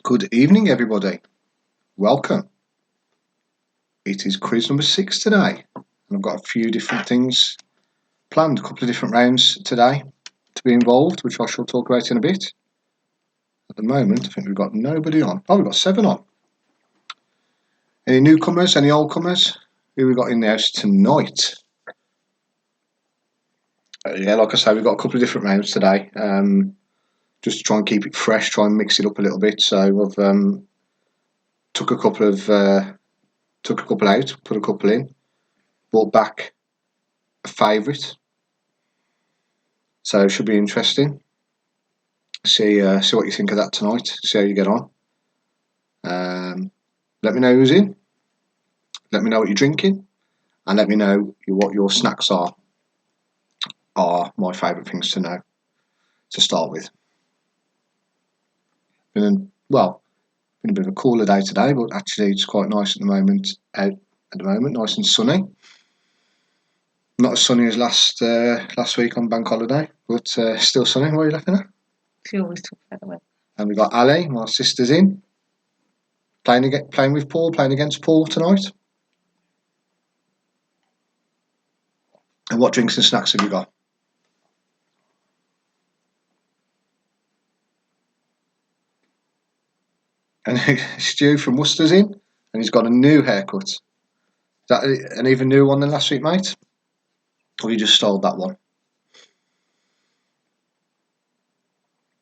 Good evening, everybody. Welcome. It is quiz number 6 today, and I've got a few different things planned, a couple of different rounds today to be involved, which I shall talk about in a bit. At the moment, I think we've got nobody on. Oh, we've got 7 on. Any newcomers, any oldcomers? Who we got in the house tonight? Yeah, like I say, we've got a couple of different rounds today, just to try and keep it fresh, try and mix it up a little bit. So I've took a couple out, put a couple in, brought back a favourite. So it should be interesting. See what you think of that tonight. See how you get on. Let me know who's in. Let me know what you're drinking, and let me know what your snacks are. Are my favourite things to know to start with. Been a bit of a cooler day today, but actually it's quite nice at the moment. Nice and sunny. Not as sunny as last week on bank holiday, but still sunny. What are you laughing at? She always talks about the weather. And we've got Ali, my sister's in, playing with Paul, playing against Paul tonight. And what drinks and snacks have you got? And Stu from Worcester's in, and he's got a new haircut. Is that an even newer one than last week, mate? Or you just stole that one?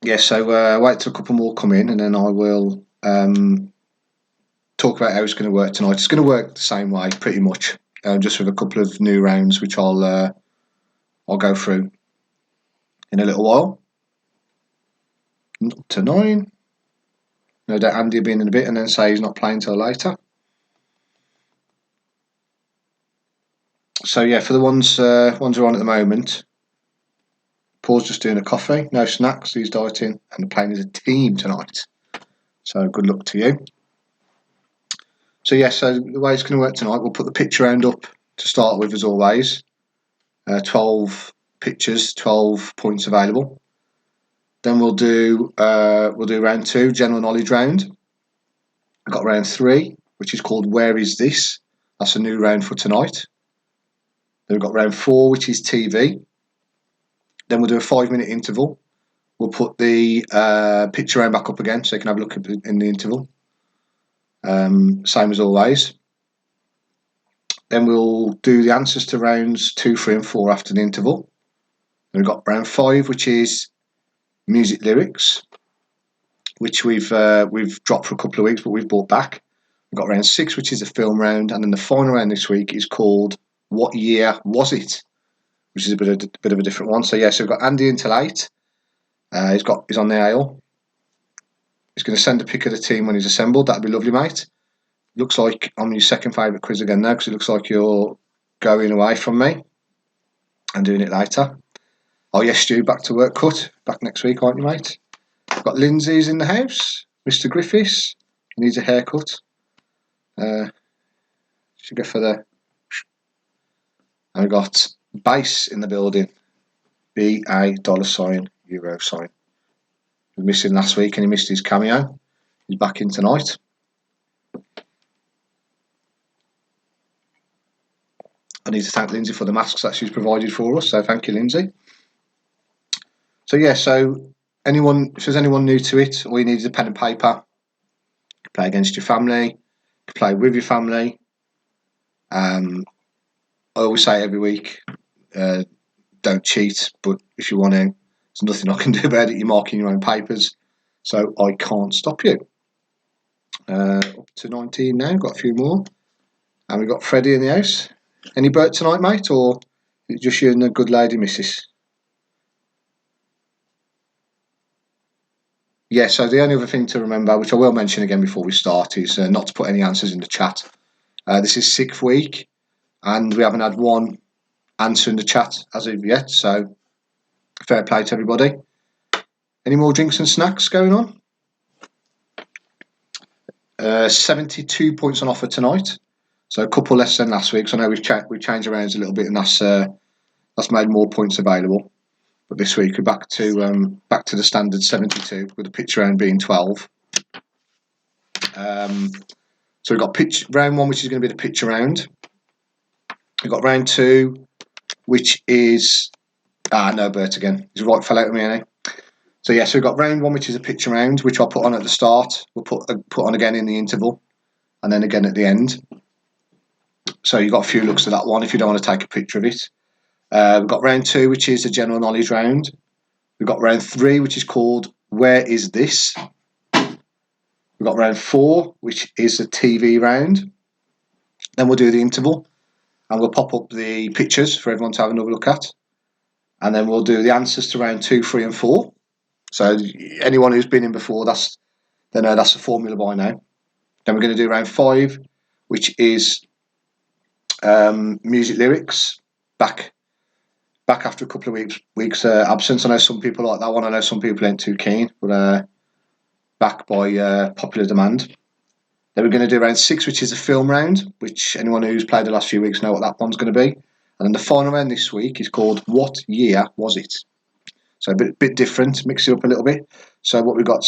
Yeah, so wait till a couple more come in, and then I will talk about how it's going to work tonight. It's going to work the same way, pretty much, just with a couple of new rounds, which I'll go through in a little while. Up to 9. No doubt Andy will be in a bit, and then say he's not playing till later. So yeah, for the ones who are on at the moment, Paul's just doing a coffee, no snacks, he's dieting, and playing as a team tonight. So good luck to you. So yeah, so the way it's going to work tonight, we'll put the picture round up to start with, as always. 12 pictures, 12 points available. Then we'll do round 2, general knowledge round. We've got round 3, which is called Where Is This? That's a new round for tonight. Then we've got round 4, which is TV. Then we'll do a 5-minute interval. We'll put the picture round back up again, so you can have a look in the interval. Same as always. Then we'll do the answers to rounds 2, 3 and 4 after the interval. Then we've got round 5, which is music lyrics, which we've dropped for a couple of weeks, but we've brought back. We've got round 6, which is a film round, and then the final round this week is called What Year Was It?, which is a bit of a different one. So yeah, so we've got Andy in till 8. He's on the ale. He's going to send a pic of the team when he's assembled. That'd be lovely, mate. Looks like I'm your second favourite quiz again now, because it looks like you're going away from me and doing it later. Oh yes, Stu, back to work cut. Back next week, aren't you, mate? Got Lindsay's in the house. Mr. Griffiths needs a haircut. Should go for the. And we've got Base in the building. $BA $, euro sign. He was missing last week and he missed his cameo. He's back in tonight. I need to thank Lindsay for the masks that she's provided for us, so thank you, Lindsay. So yeah, so if there's anyone new to it, all you need is a pen and paper. You play against your family, you play with your family. I always say every week, don't cheat, but if you want to, there's nothing I can do about it. You're marking your own papers, so I can't stop you. Up to 19 now, got a few more. And we've got Freddie in the house. Any Bert tonight, mate, or is it just you and the good lady missus? Yeah, so the only other thing to remember, which I will mention again before we start, is not to put any answers in the chat. This is 6th week, and we haven't had one answer in the chat as of yet, so fair play to everybody. Any more drinks and snacks going on? 72 points on offer tonight, so a couple less than last week. So I know we've changed around a little bit, and that's made more points available. But this week we're back to the standard 72, with the pitch round being 12. So we've got round 1, which is going to be the picture round. We've got round 2, which is no, Bert again. He's right, fell out of me, ain't he? So yeah, so we've got round 1, which is a picture round, which I'll put on at the start. We'll put on again in the interval, and then again at the end. So you've got a few looks at that one if you don't want to take a picture of it. We've got round 2, which is a general knowledge round. We've got round 3, which is called Where Is This? We've got round 4, which is a TV round. Then we'll do the interval, and we'll pop up the pictures for everyone to have another look at. And then we'll do the answers to round 2, 3, and 4. So anyone who's been in before, that's the formula by now. Then we're going to do round 5, which is music lyrics. Back after a couple of weeks absence. I know some people like that one. I know some people ain't too keen, but back by popular demand. Then we're going to do round 6, which is a film round, which anyone who's played the last few weeks know what that one's going to be. And then the final round this week is called What Year Was It? So a bit different, mix it up a little bit. So what we've got,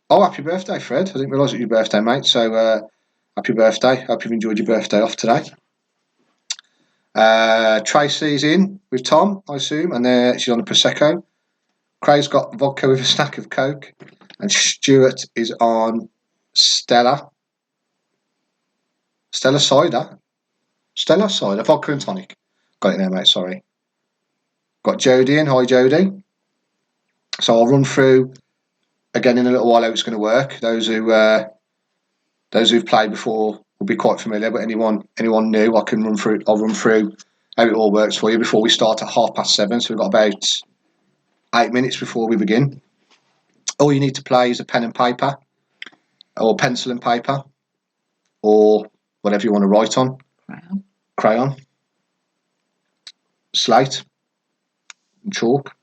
happy birthday, Fred. I didn't realise it was your birthday, mate. So happy birthday. Hope you've enjoyed your birthday off today. Tracy's in with Tom, I assume, and she's on a Prosecco. Craig's got vodka with a snack of Coke, and Stuart is on Stella cider, vodka and tonic. Got it there, mate. Sorry. Got Jodie in. Hi, Jodie. So I'll run through again in a little while how it's going to work. Those who've played before will be quite familiar, but anyone new, I'll run through how it all works for you before we start at 7:30. So we've got about 8 minutes before we begin. All you need to play is a pen and paper, or pencil and paper, or whatever you want to write on. Crayon. Slate. And chalk.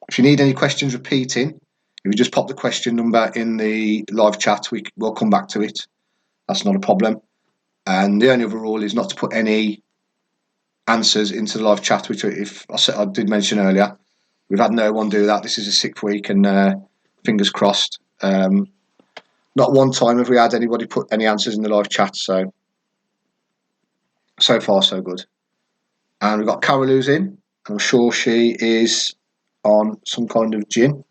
If you need any questions repeating, if you just pop the question number in the live chat, we'll come back to it. That's not a problem. And the only other rule is not to put any answers into the live chat, which I did mention earlier. We've had no one do that. This is a 6th week, and fingers crossed. Not one time have we had anybody put any answers in the live chat, so far so good. And we've got Carol who's in. I'm sure she is on some kind of gin.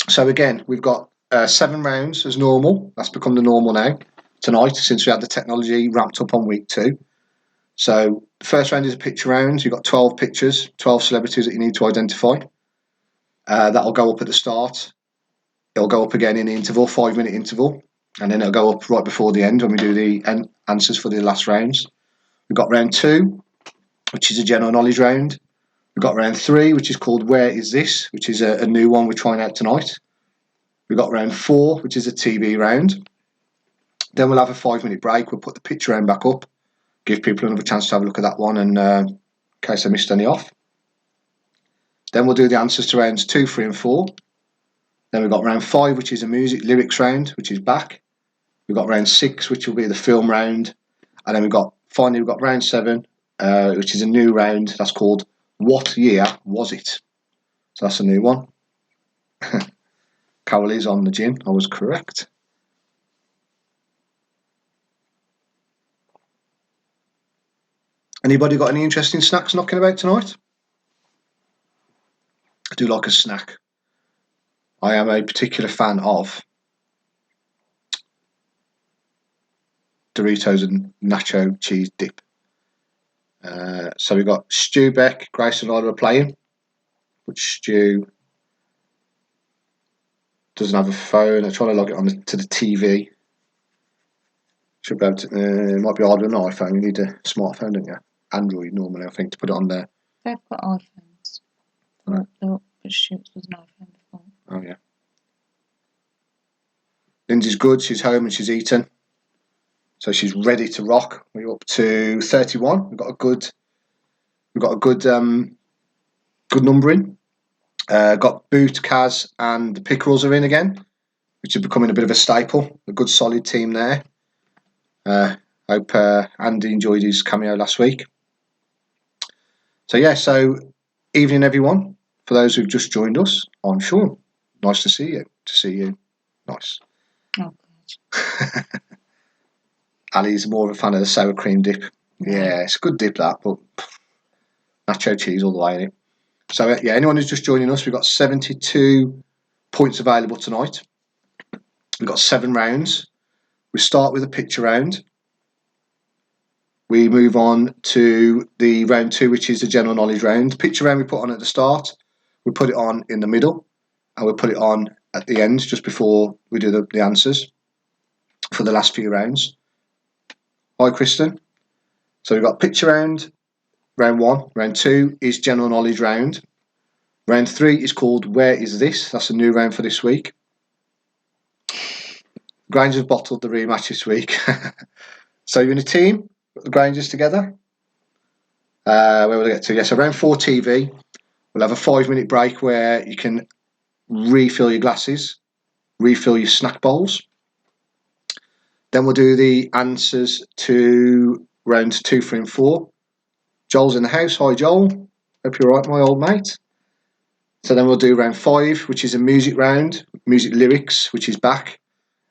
So again, we've got 7 rounds as normal. That's become the normal now tonight, since we had the technology ramped up on week 2. So the first round is a picture round. You've got 12 pictures, 12 celebrities that you need to identify. That'll go up at the start. It'll go up again in the interval, 5-minute interval, and then it'll go up right before the end when we do the answers for the last rounds. We've got round 2, which is a general knowledge round. We've got round 3, which is called Where Is This?, which is a new one we're trying out tonight. We've got round 4, which is a TV round. Then we'll have a 5-minute break. We'll put the picture round back up, give people another chance to have a look at that one, and in case I missed any off. Then we'll do the answers to rounds 2, 3, and 4. Then we've got round 5, which is a music lyrics round, which is back. We've got round 6, which will be the film round. And then we've got round 7, which is a new round. That's called What Year Was It? So that's a new one. Carol is on the gin. I was correct. Anybody got any interesting snacks knocking about tonight? I do like a snack. I am a particular fan of Doritos and nacho cheese dip. So we've got Stu Beck, Grace and I are playing, but Stu doesn't have a phone. I'm trying to log it on to the TV. Should be able to, it might be harder than an iPhone. You need a smartphone, don't you? Android normally, I think, to put it on there. They've got iPhones. Right. But Stuart was an iPhone before. Oh yeah. Lindsay's good. She's home and she's eaten, so she's ready to rock. We're up to 31. We've got a good good numbering. Got Boot, Kaz, and the Pickerels are in again, which is becoming a bit of a staple. A good solid team there. Hope Andy enjoyed his cameo last week. So yeah, so evening everyone. For those who've just joined us, I'm Sean. Nice to see you. Nice. Oh, God. Ali's more of a fan of the sour cream dip. Yeah, it's a good dip that, but nacho cheese all the way in it. So yeah, anyone who's just joining us, we've got 72 points available tonight. We've got 7 rounds. We start with a picture round. We move on to the round 2, which is the general knowledge round. Picture round we put on at the start. We put it on in the middle, and we put it on at the end, just before we do the answers for the last few rounds. Hi, Kristen. So we've got picture round, round 1. Round 2 is general knowledge round. Round 3 is called Where Is This? That's a new round for this week. Granger's bottled the rematch this week. So you're in a team, put the Grangers together. Where will I get to? Yes, so round 4 TV. We'll have a 5-minute break where you can refill your glasses, refill your snack bowls. Then we'll do the answers to rounds 2, 3 and 4. Joel's in the house. Hi Joel. Hope you're alright, my old mate. So then we'll do round 5, which is a music round, music lyrics, which is back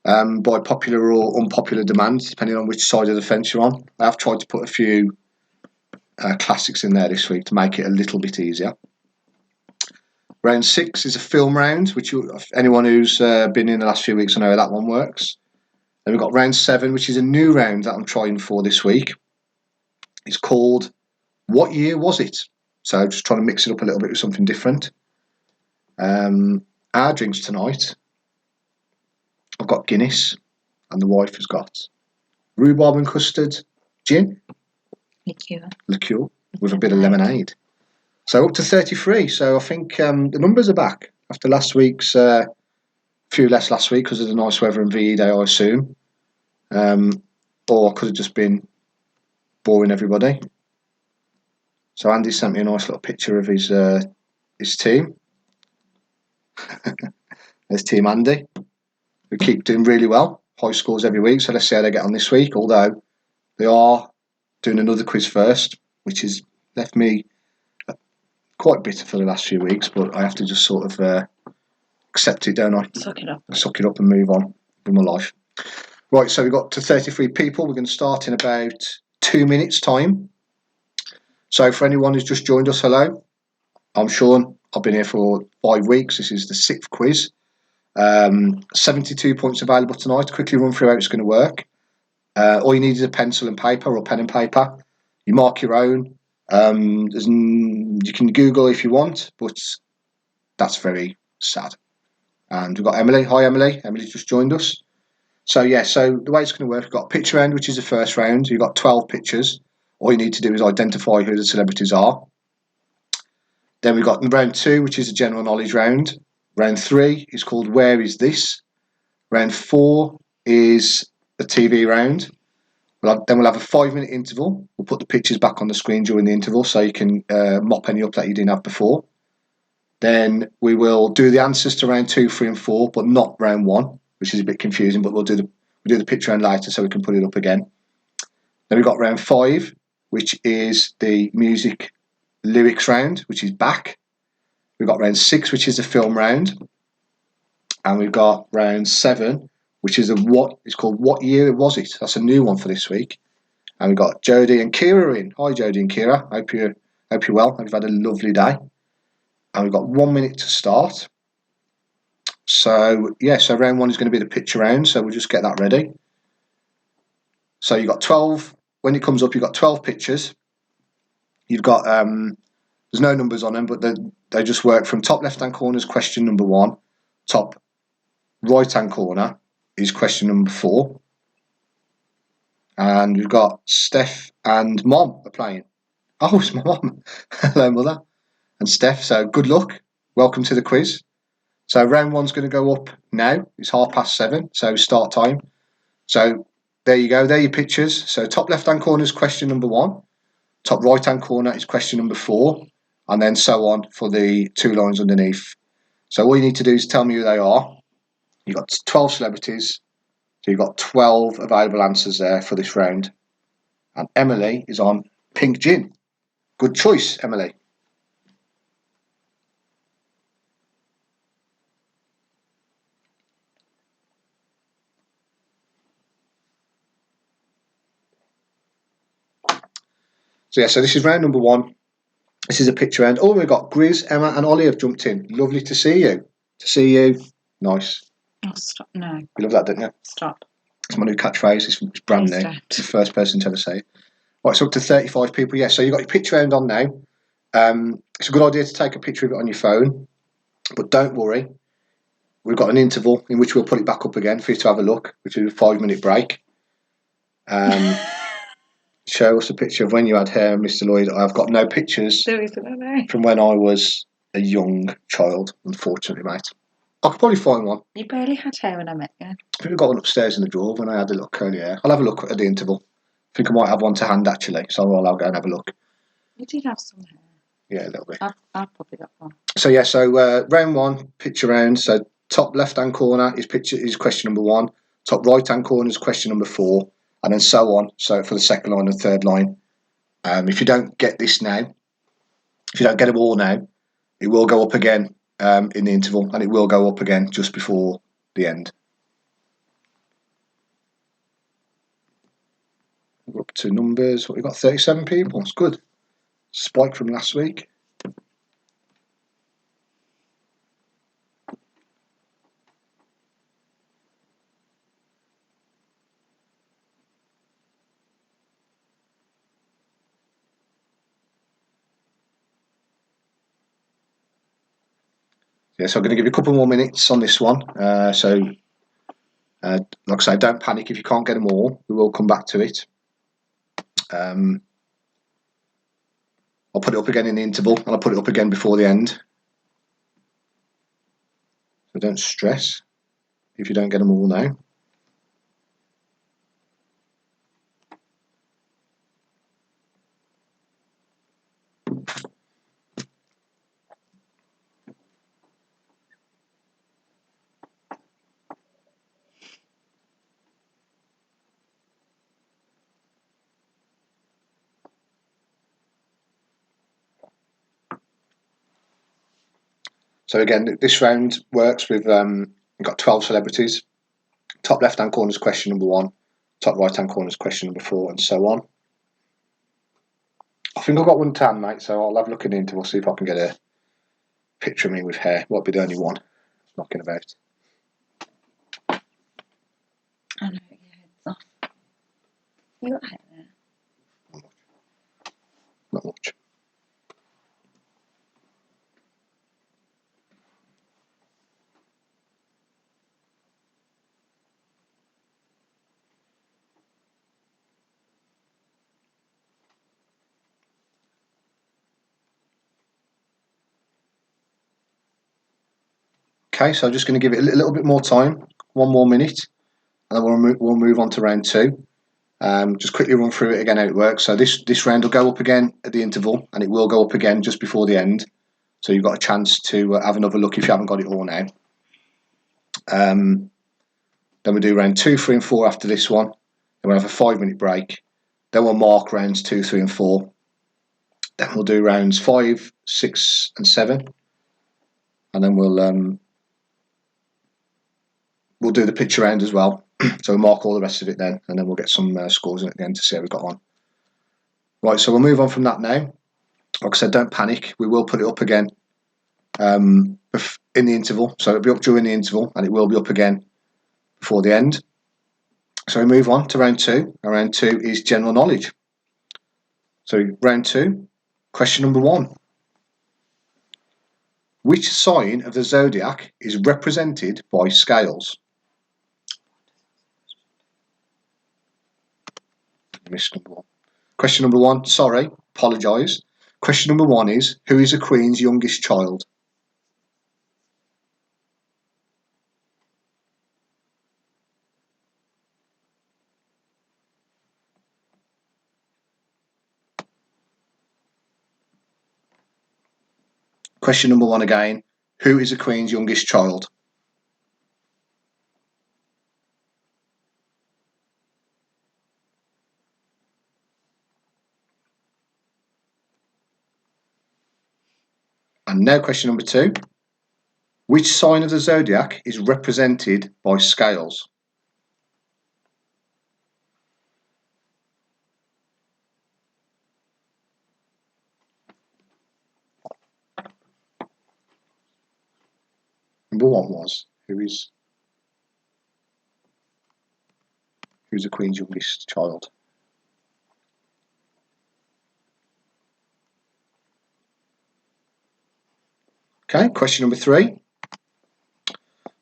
by popular or unpopular demand, depending on which side of the fence you're on. I've tried to put a few classics in there this week to make it a little bit easier. Round 6 is a film round, which anyone who's been in the last few weeks will know how that one works. Then we've got round 7, which is a new round that I'm trying for this week. It's called What Year Was It? So just trying to mix it up a little bit with something different. Our drinks tonight, I've got Guinness, and the wife has got rhubarb and custard gin, liqueur with a bit of lemonade. So up to 33. So I think the numbers are back after last week's few less last week because of the nice weather and VE day, I assume. Or I could have just been boring everybody. So Andy sent me a nice little picture of his team. There's Team Andy, who keep doing really well. High scores every week. So let's see how they get on this week. Although they are doing another quiz first, which has left me quite bitter for the last few weeks. But I have to just sort of accept it, don't I? Suck it up. Suck it up and move on with my life. Right, so we've got to 33 people. We're going to start in about 2 minutes' time. So for anyone who's just joined us, hello. I'm Sean. I've been here for 5 weeks. This is the 6th quiz. 72 points available tonight. Quickly run through how it's going to work. All you need is a pencil and paper or pen and paper. You mark your own. You can Google if you want, but that's very sad. And we've got Emily. Hi, Emily. Emily's just joined us. So yeah, so the way it's going to work, we've got a picture round, which is the first round. You've got 12 pictures. All you need to do is identify who the celebrities are. Then we've got round 2, which is a general knowledge round. Round 3 is called Where Is This? Round 4 is the TV round. Then we'll have a 5-minute interval. We'll put the pictures back on the screen during the interval so you can mop any up that you didn't have before. Then we will do the answers to round 2, 3 and 4, but not round 1, which is a bit confusing, but we'll do the picture round later so we can put it up again. Then we've got round 5, which is the music lyrics round, which is back. We've got round 6, which is the film round. And we've got round 7, which is it's called What Year Was It? That's a new one for this week. And we've got Jodie and Kira in. Hi Jodie and Kira. Hope you're well. Hope you've had a lovely day. And we've got 1 minute to start. So yeah, so round 1 is going to be the picture round. So we'll just get that ready. So you've got 12. When it comes up, you've got 12 pictures. You've got there's no numbers on them, but they just work from top left hand corner is question number 1. Top right hand corner is question number 4. And we've got Steph and Mom are playing. Oh, it's my mom. Hello, Mother. And Steph, so good luck. Welcome to the quiz. So round 1's going to go up now. It's 7:30, so start time. So there you go. There are your pictures. So top left-hand corner is question number 1. Top right-hand corner is question number 4. And then so on for the 2 lines underneath. So all you need to do is tell me who they are. You've got 12 celebrities. So you've got 12 available answers there for this round. And Emily is on pink gin. Good choice, Emily. So yeah, so this is round number 1. This is a picture round. Oh, we've got Grizz, Emma and Ollie have jumped in. Lovely to see you. Nice. Oh, stop. No. You love that, don't you? Stop. It's my new catchphrase. It's brand new. It's the first person to ever say it. Right, it's up to 35 people. Yeah, so you've got your picture round on now. It's a good idea to take a picture of it on your phone. But don't worry. We've got an interval in which we'll put it back up again for you to have a look, which is a 5-minute break. Show us a picture of when you had hair, Mr. Lloyd. I've got no pictures from when I was a young child, unfortunately, mate. I could probably find one. You barely had hair when I met you. I think I've got one upstairs in the drawer when I had a look curly hair. I'll have a look at the interval. I think I might have one to hand, actually, so I'll go and have a look. You did have some hair. Yeah, a little bit. I've probably got one. So yeah, so round 1, picture round. So top left-hand corner is question number 1. Top right-hand corner is question number 4, and then so on. So for the second line and third line. If you don't get this now, if you don't get them all now, it will go up again in the interval, and it will go up again just before the end. We're up to numbers. What, we've got 37 people. It's good. Spike from last week. Yeah, so I'm going to give you a couple more minutes on this one. Like I say, don't panic if you can't get them all. We will come back to it. I'll put it up again in the interval, and I'll put it up again before the end. So don't stress if you don't get them all now. So again, this round works with, we've got 12 celebrities. Top left-hand corner is question number 1. Top right-hand corner is question number 4, and so on. I think I've got one to hand, mate, so I'll have a look in the interval, see if I can get a picture of me with hair. Won't be the only one knocking about. I know, your head's off. You got hair there? Not much. Okay, so I'm just going to give it a little bit more time, 1 more minute, and then we'll move on to round 2. Just quickly run through it again how it works. So this round will go up again at the interval, and it will go up again just before the end. So you've got a chance to have another look if you haven't got it all now. Then we'll do round 2, 3 and 4 after this one. Then we'll have a 5-minute break. Then we'll mark rounds 2, 3 and 4. Then we'll do rounds 5, 6 and 7. And then we'll do the picture round as well. So we'll mark all the rest of it then, and then we'll get some scores in at the end to see how we got on. Right, so we'll move on from that now. Like I said, don't panic. We will put it up again in the interval. So it'll be up during the interval, and it will be up again before the end. So we move on to round 2. And round 2 is general knowledge. So round 2, question number 1. Which sign of the zodiac is represented by scales? Missed number 1. Question number 1, sorry, apologise. Question number 1 is, who is a queen's youngest child? Question number 1 again, who is a queen's youngest child? And now question number 2. Which sign of the zodiac is represented by scales? Number 1 was who's the Queen's youngest child? Okay, question number 3.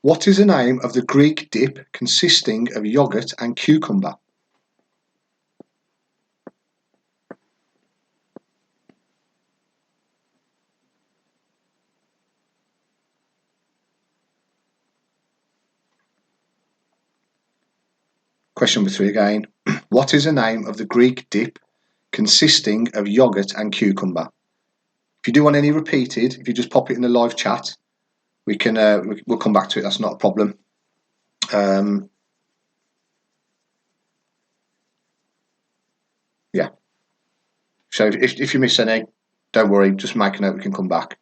What is the name of the Greek dip consisting of yogurt and cucumber? Question number 3 again. What is the name of the Greek dip consisting of yogurt and cucumber? If you do want any repeated, if you just pop it in the live chat, we can we'll come back to it. That's not a problem. Yeah. So if you miss any, don't worry. Just make a note. We can come back.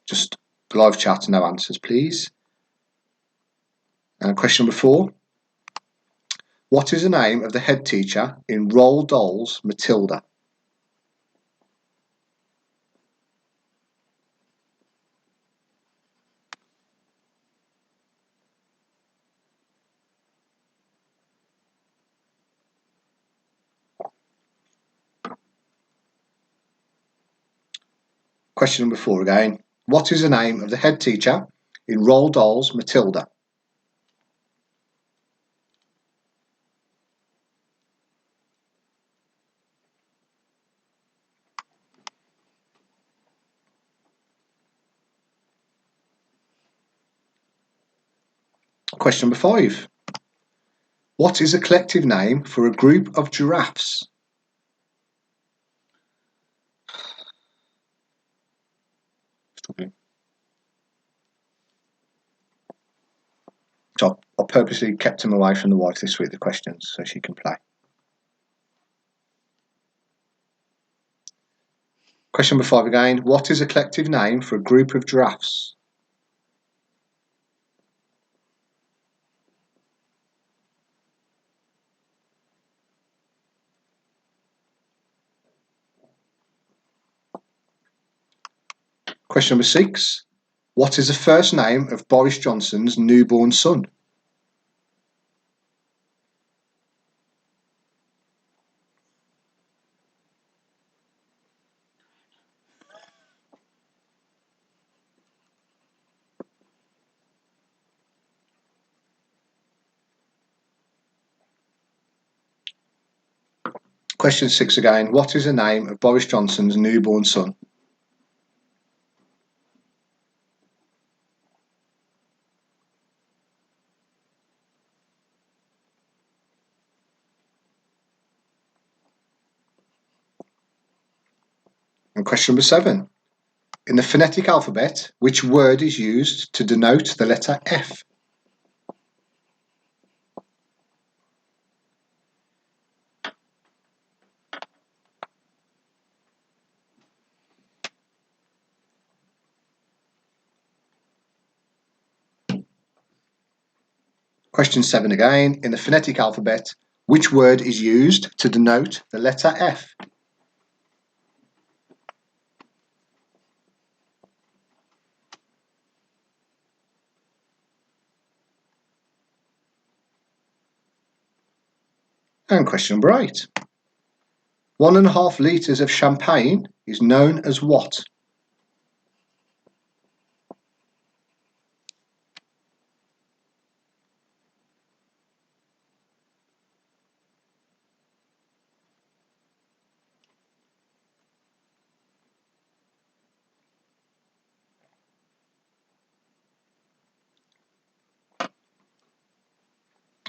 Just live chat, no answers, please. And question number 4. What is the name of the head teacher in Roald Dahl's Matilda? Question number 4 again. What is the name of the head teacher in Roald Dahl's Matilda? Question number 5. What is a collective name for a group of giraffes? So I purposely kept him away from the wife this week, the questions, so she can play. Question number 5 again. What is a collective name for a group of giraffes? Question number 6. What is the first name of Boris Johnson's newborn son? Question 6 again. What is the name of Boris Johnson's newborn son? And question number 7. In the phonetic alphabet, which word is used to denote the letter F? Question 7 again. In the phonetic alphabet, which word is used to denote the letter F? And question number 8. 1.5 litres of champagne is known as what?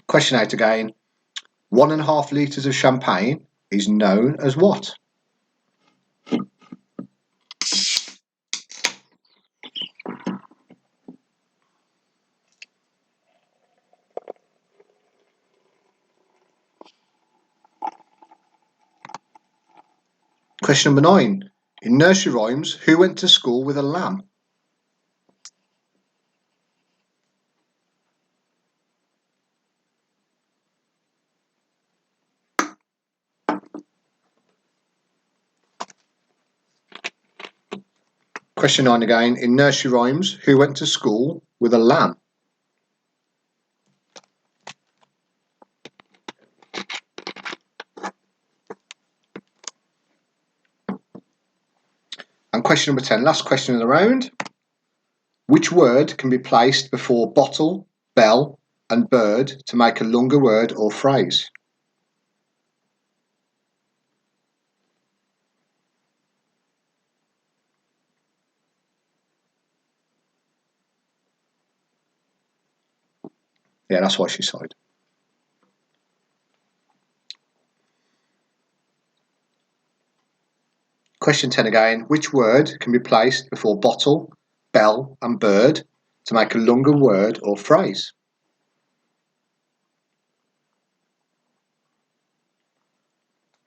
Question 8 again. 1.5 litres of champagne is known as what? Question number 9. In nursery rhymes, who went to school with a lamb? Question 9 again. In nursery rhymes, who went to school with a lamb? And question number 10, last question of the round. Which word can be placed before bottle, bell, and bird to make a longer word or phrase? Yeah, that's why she sighed. Question 10 again. Which word can be placed before bottle, bell, and bird to make a longer word or phrase?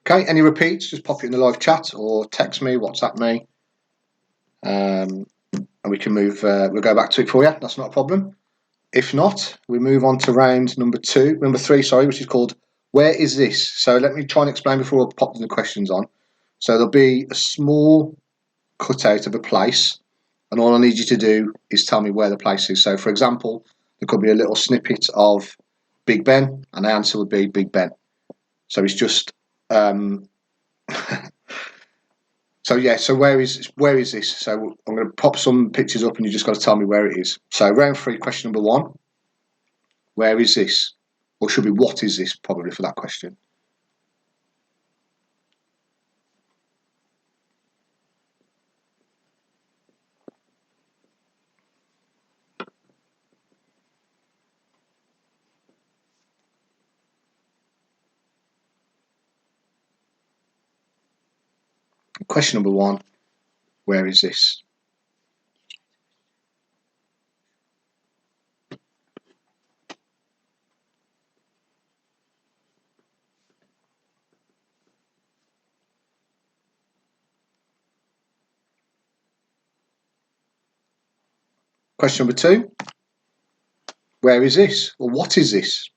Okay, any repeats? Just pop it in the live chat or text me, WhatsApp me, and we can move. We'll go back to it for you. That's not a problem. If not, we move on to round number 3, sorry, which is called Where is this? So let me try and explain before I pop the questions on. So there'll be a small cutout of a place, and all I need you to do is tell me where the place is. So, for example, there could be a little snippet of Big Ben, and the answer would be Big Ben. So it's just so yeah. So where is this? So I'm going to pop some pictures up, and you just got to tell me where it is. So round 3, question number 1. Where is this? Or should be what is this? Probably for that question. Question number 1. Where is this? Question number 2. Where is this? Or what is this?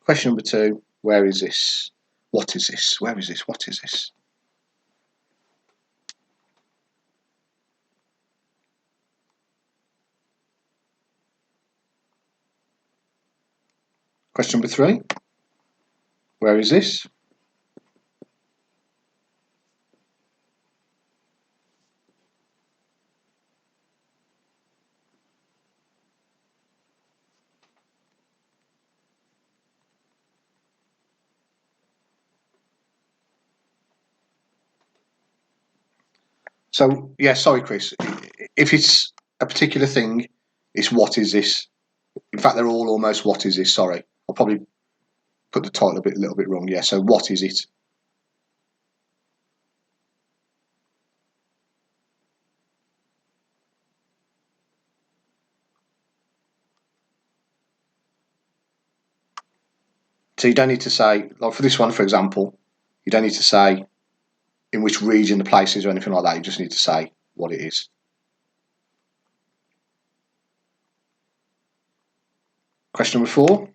Question number 2. Where is this? What is this? Where is this? What is this? Question number 3. Where is this? So, yeah, sorry, Chris. If it's a particular thing, it's what is this? In fact, they're all almost what is this? Sorry. I'll probably put the title a little bit wrong. Yeah, so what is it? So you don't need to say, like for this one, for example, you don't need to say in which region the place is or anything like that. You just need to say what it is. Question number 4.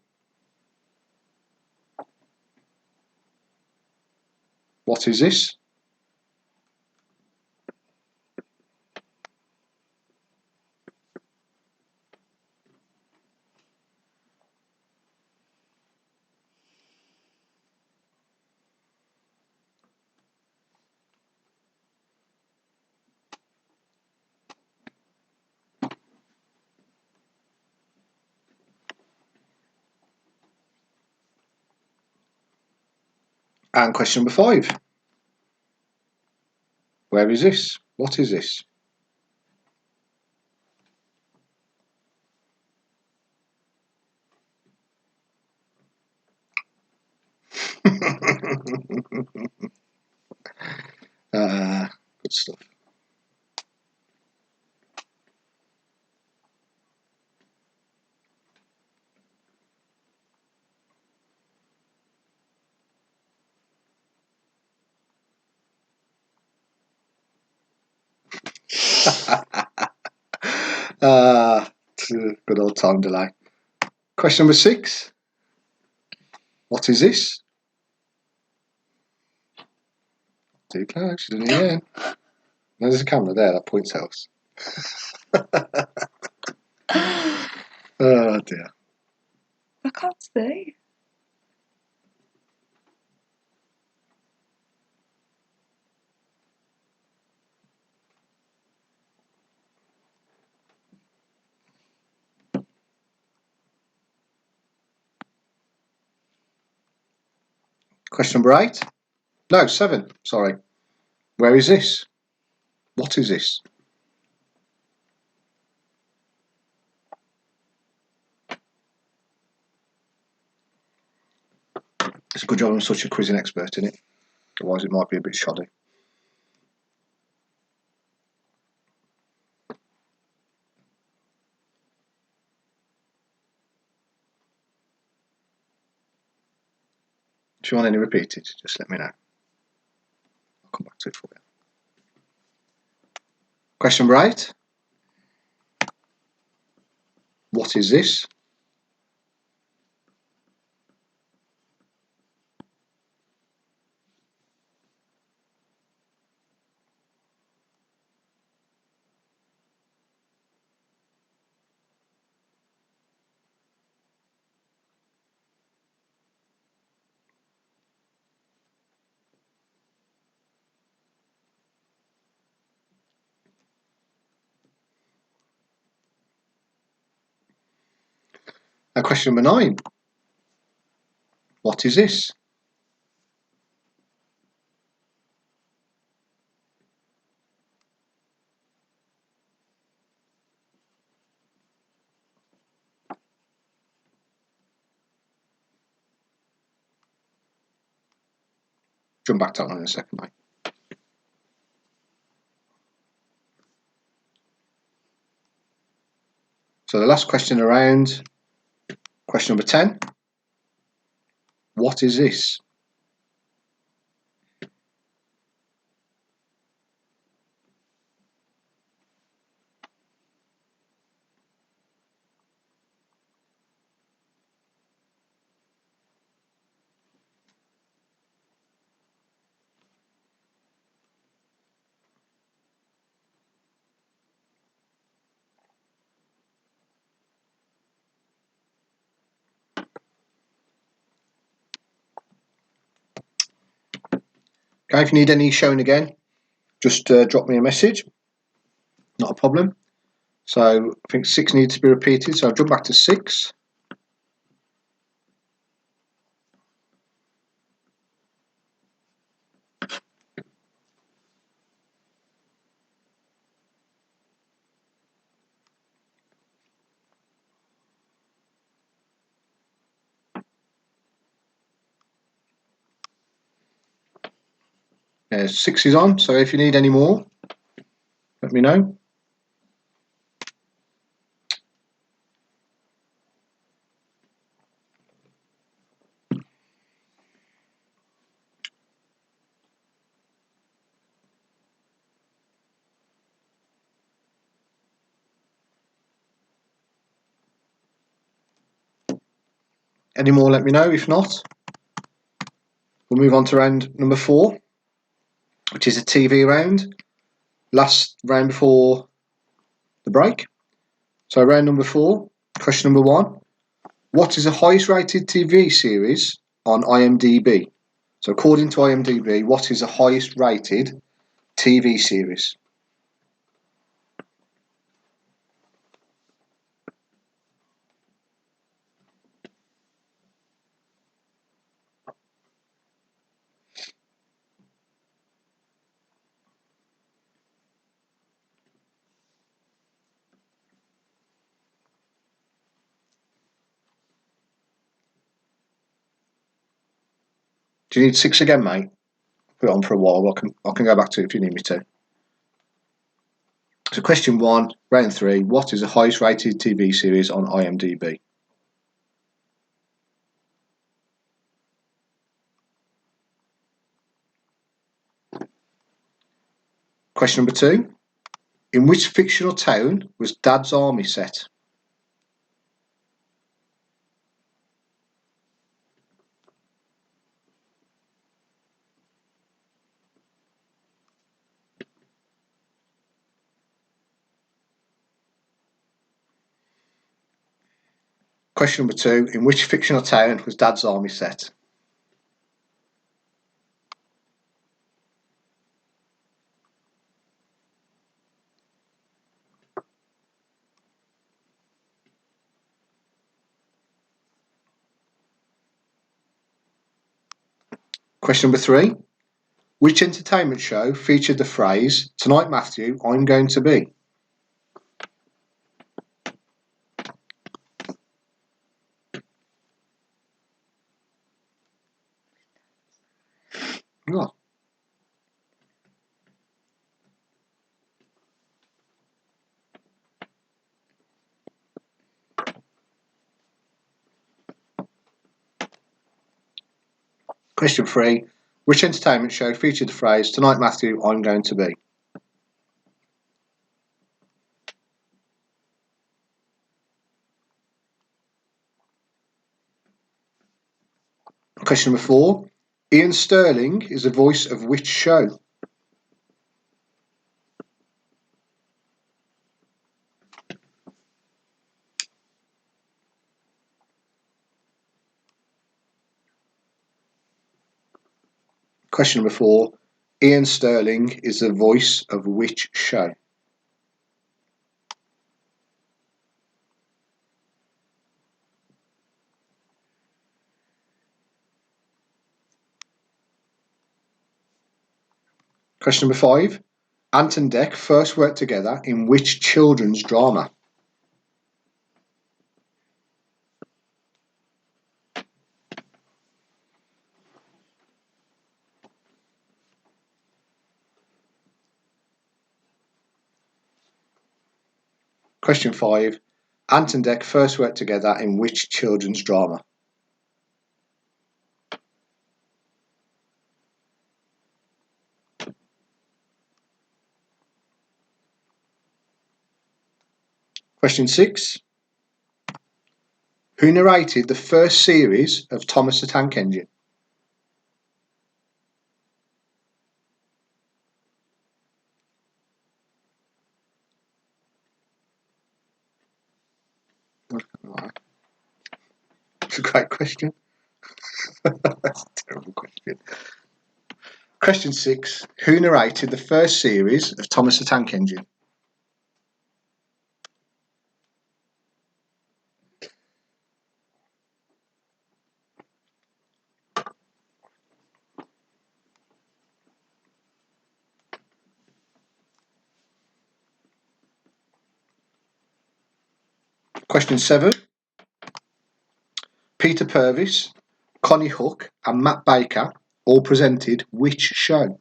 What is this? And question number 5. Where is this? What is this? Good stuff. Good old time delay. Question number 6. What is this? Too close, she's done it again. There's a camera there that points at us. Oh dear. I can't see. Question number 8. No, 7. Sorry. Where is this? What is this? It's a good job I'm such a quizzing expert in it. Otherwise it might be a bit shoddy. If you want any repeated, just let me know. I'll come back to it for you. Question number 8. What is this? Now question number 9. What is this? Jump back to that one in a second, mate. So the last question around, question number 10. What is this? Okay, if you need any shown again, just drop me a message. Not a problem. So I think 6 needs to be repeated. So I'll jump back to 6. Yeah, 6 is on. So if you need any more, let me know. Any more, let me know. If not, we'll move on to round number 4, which is a TV round. Last round before the break. So round number 4, question number 1. What is the highest rated TV series on IMDb? So according to IMDb, what is the highest rated TV series? Do you need 6 again, mate? Put it on for a while. I can go back to it if you need me to. So question 1, round 3. What is the highest rated TV series on IMDb? Question number 2. In which fictional town was Dad's army set? Question number 2. In which fictional town was Dad's army set? Question number 3. Which entertainment show featured the phrase, "Tonight, Matthew, I'm going to be"? Oh. Question 3. Which entertainment show featured the phrase, "Tonight, Matthew, I'm going to be"? Question number 4. Ian Sterling is the voice of which show? Question number 4. Ian Sterling is the voice of which show? Question number 5. Ant and Dec first worked together in which children's drama? Question 5. Ant and Dec first worked together in which children's drama? Question 6. Who narrated the first series of Thomas the Tank Engine? It's a great question. That's a terrible question. Question 6. Who narrated the first series of Thomas the Tank Engine? Question 7. Peter Purvis, Connie Hook and Matt Baker all presented which show?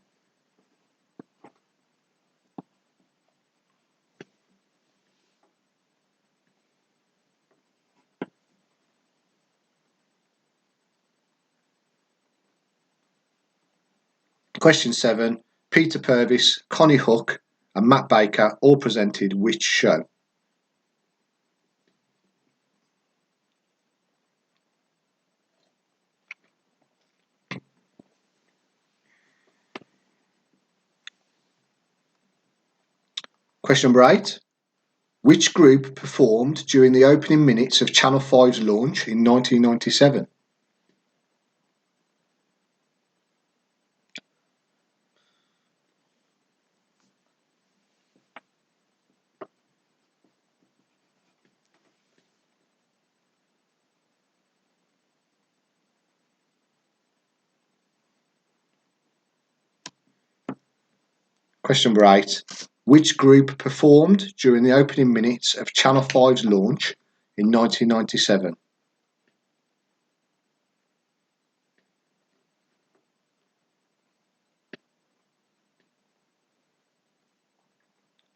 Question 7. Peter Purvis, Connie Hook and Matt Baker all presented which show? Question number 8. Which group performed during the opening minutes of Channel 5's launch in 1997? Question number 8. Which group performed during the opening minutes of Channel 5's launch in 1997?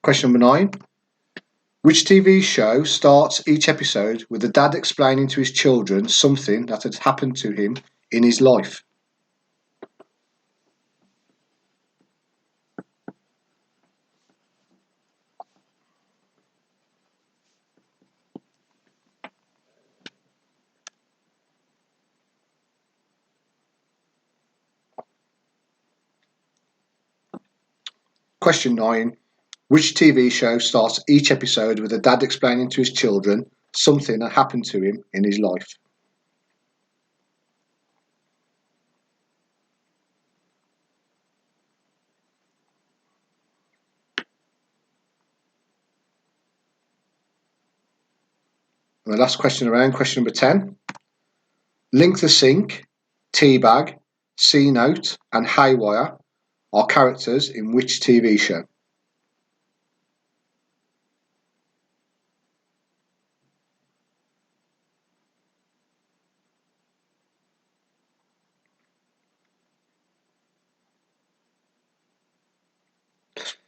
Question number 9. Which TV show starts each episode with the dad explaining to his children something that had happened to him in his life? Question 9. Which TV show starts each episode with a dad explaining to his children something that happened to him in his life? And the last question around, question number 10. Link the Sink, Teabag, C Note, and Haywire are characters in which TV show?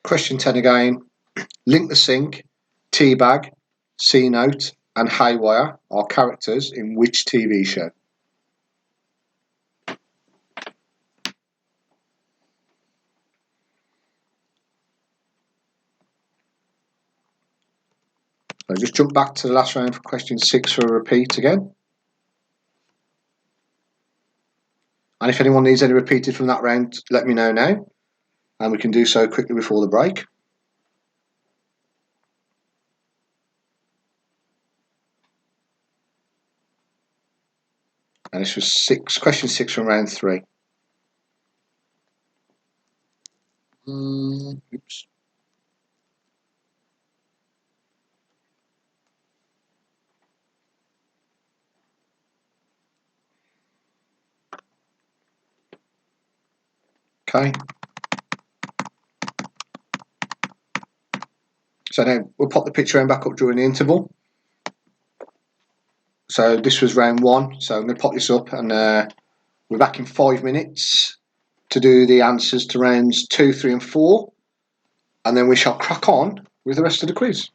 Question 10 again. Link the Sink, Teabag, C Note, and Haywire are characters in which TV show? So just jump back to the last round for question 6 for a repeat again. And if anyone needs any repeated from that round, let me know now. And we can do so quickly before the break. And this was question 6 from round 3. Oops. Okay. So now we'll pop the picture round back up during the interval. So this was round 1. So I'm going to pop this up and we're back in 5 minutes to do the answers to rounds 2, 3 and 4. And then we shall crack on with the rest of the quiz.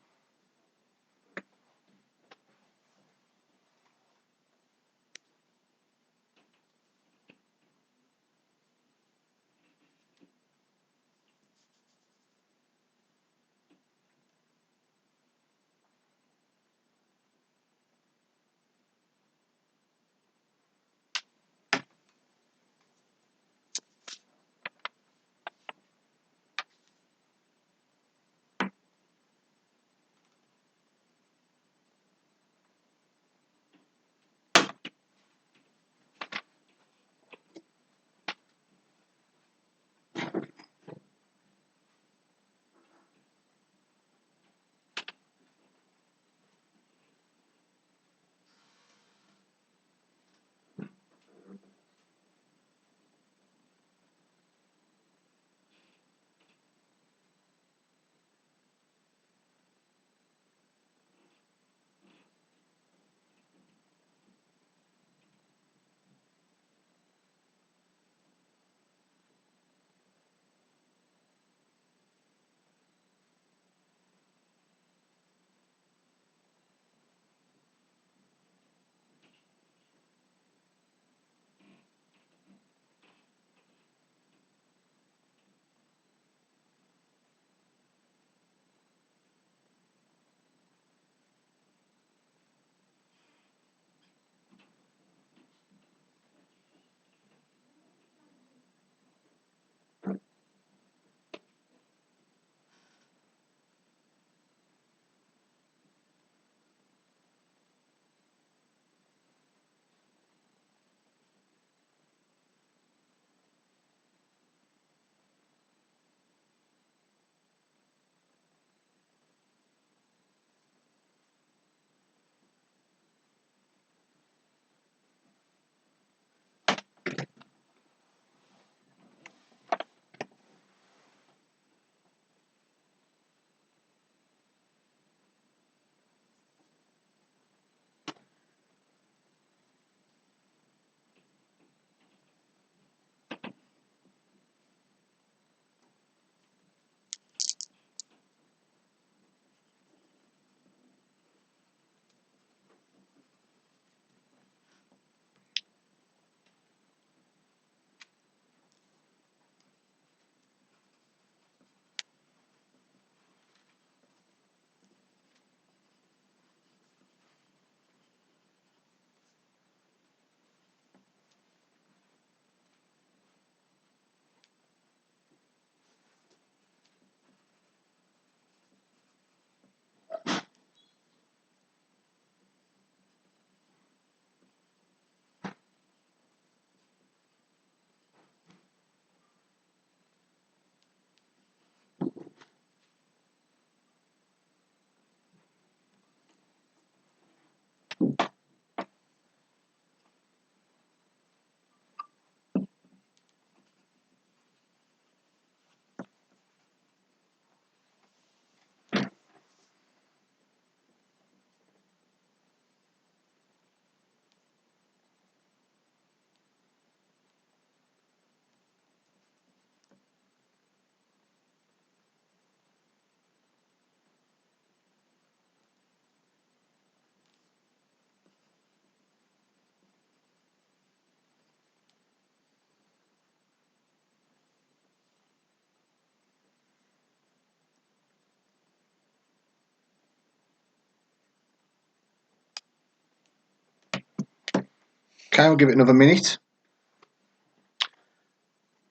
Okay, we'll give it another minute.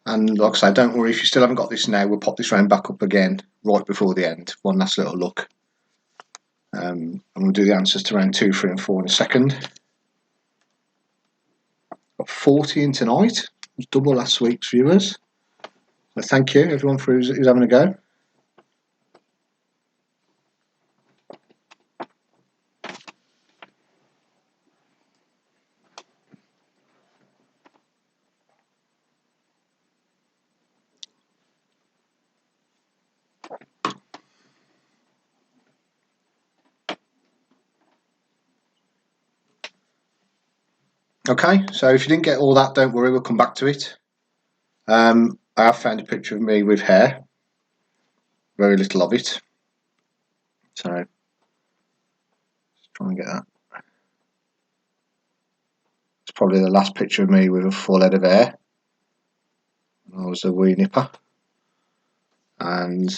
And like I say, don't worry if you still haven't got this now. We'll pop this round back up again right before the end. One last little look. And we'll do the answers to round 2, 3 and 4 in a second. Got 40 in tonight. It was double last week's viewers. So thank you everyone for who's having a go. Okay, so if you didn't get all that, don't worry, we'll come back to it. I have found a picture of me with hair. Very little of it. So, let's try and get that. It's probably the last picture of me with a full head of hair. I was a wee nipper. And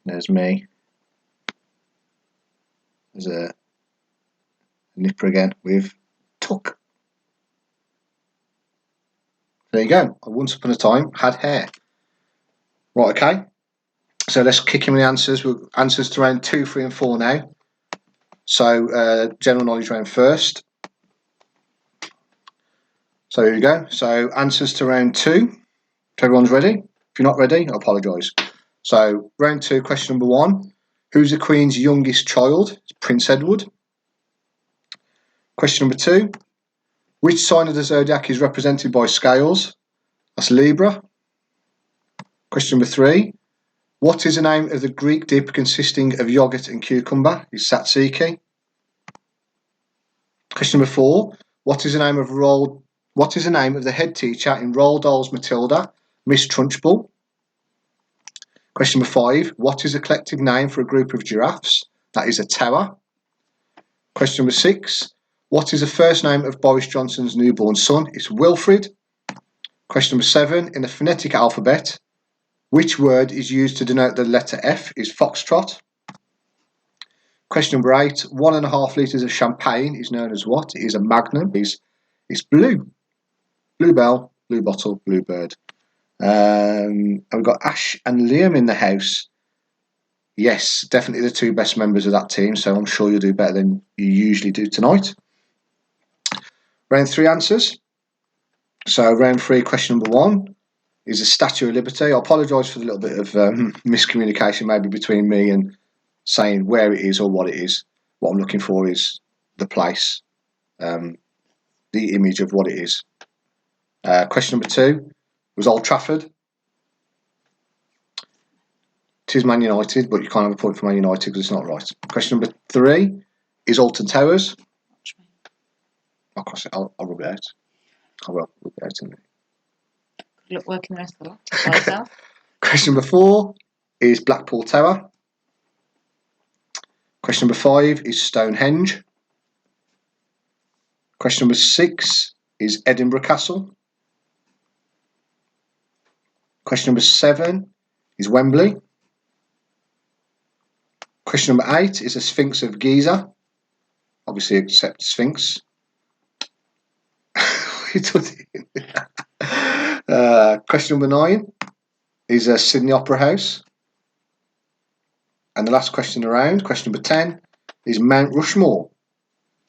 there's me. There's a nipper again with tuck. There you go. Once upon a time had hair. Right, okay. So let's kick in the answers. We'll answers to round 2, 3 and 4 now. So general knowledge round first. So here we go. So answers to round 2. If everyone's ready. If you're not ready, I apologise. So round 2, question number 1. Who's the Queen's youngest child? It's Prince Edward. Question number 2. Which sign of the zodiac is represented by scales? That's Libra. Question number 3. What is the name of the Greek dip consisting of yogurt and cucumber? It's tzatziki. Question number 4. What is the name of the head teacher in Roald Dahl's Matilda, Miss Trunchbull? Question number 5. What is the collective name for a group of giraffes? That is a tower. Question number 6. What is the first name of Boris Johnson's newborn son? It's Wilfred. Question number 7. In the phonetic alphabet, which word is used to denote the letter F? Is foxtrot. Question number 8. 1.5 litres of champagne is known as what? It is a magnum. It's blue. Blue bell, blue bottle, blue bird. And we've got Ash and Liam in the house. Yes, definitely the 2 best members of that team, so I'm sure you'll do better than you usually do tonight. Round 3 answers. So round 3, question number 1 is the Statue of Liberty. I apologise for the little bit of miscommunication maybe between me and saying where it is or what it is. What I'm looking for is the place, the image of what it is. Question number 2 was Old Trafford. It is Man United, but you can't have a point for Man United because it's not right. Question number 3 is Alton Towers. I'll cross it. I'll rub it out. I will rub it out in a minute. Good luck working the rest of the lot. Yourself. Question number 4 is Blackpool Tower. Question number 5 is Stonehenge. Question number 6 is Edinburgh Castle. Question number 7 is Wembley. Question number 8 is the Sphinx of Giza. Obviously, except Sphinx. Question number 9 is Sydney Opera House. And the last question around, question number 10, is Mount Rushmore.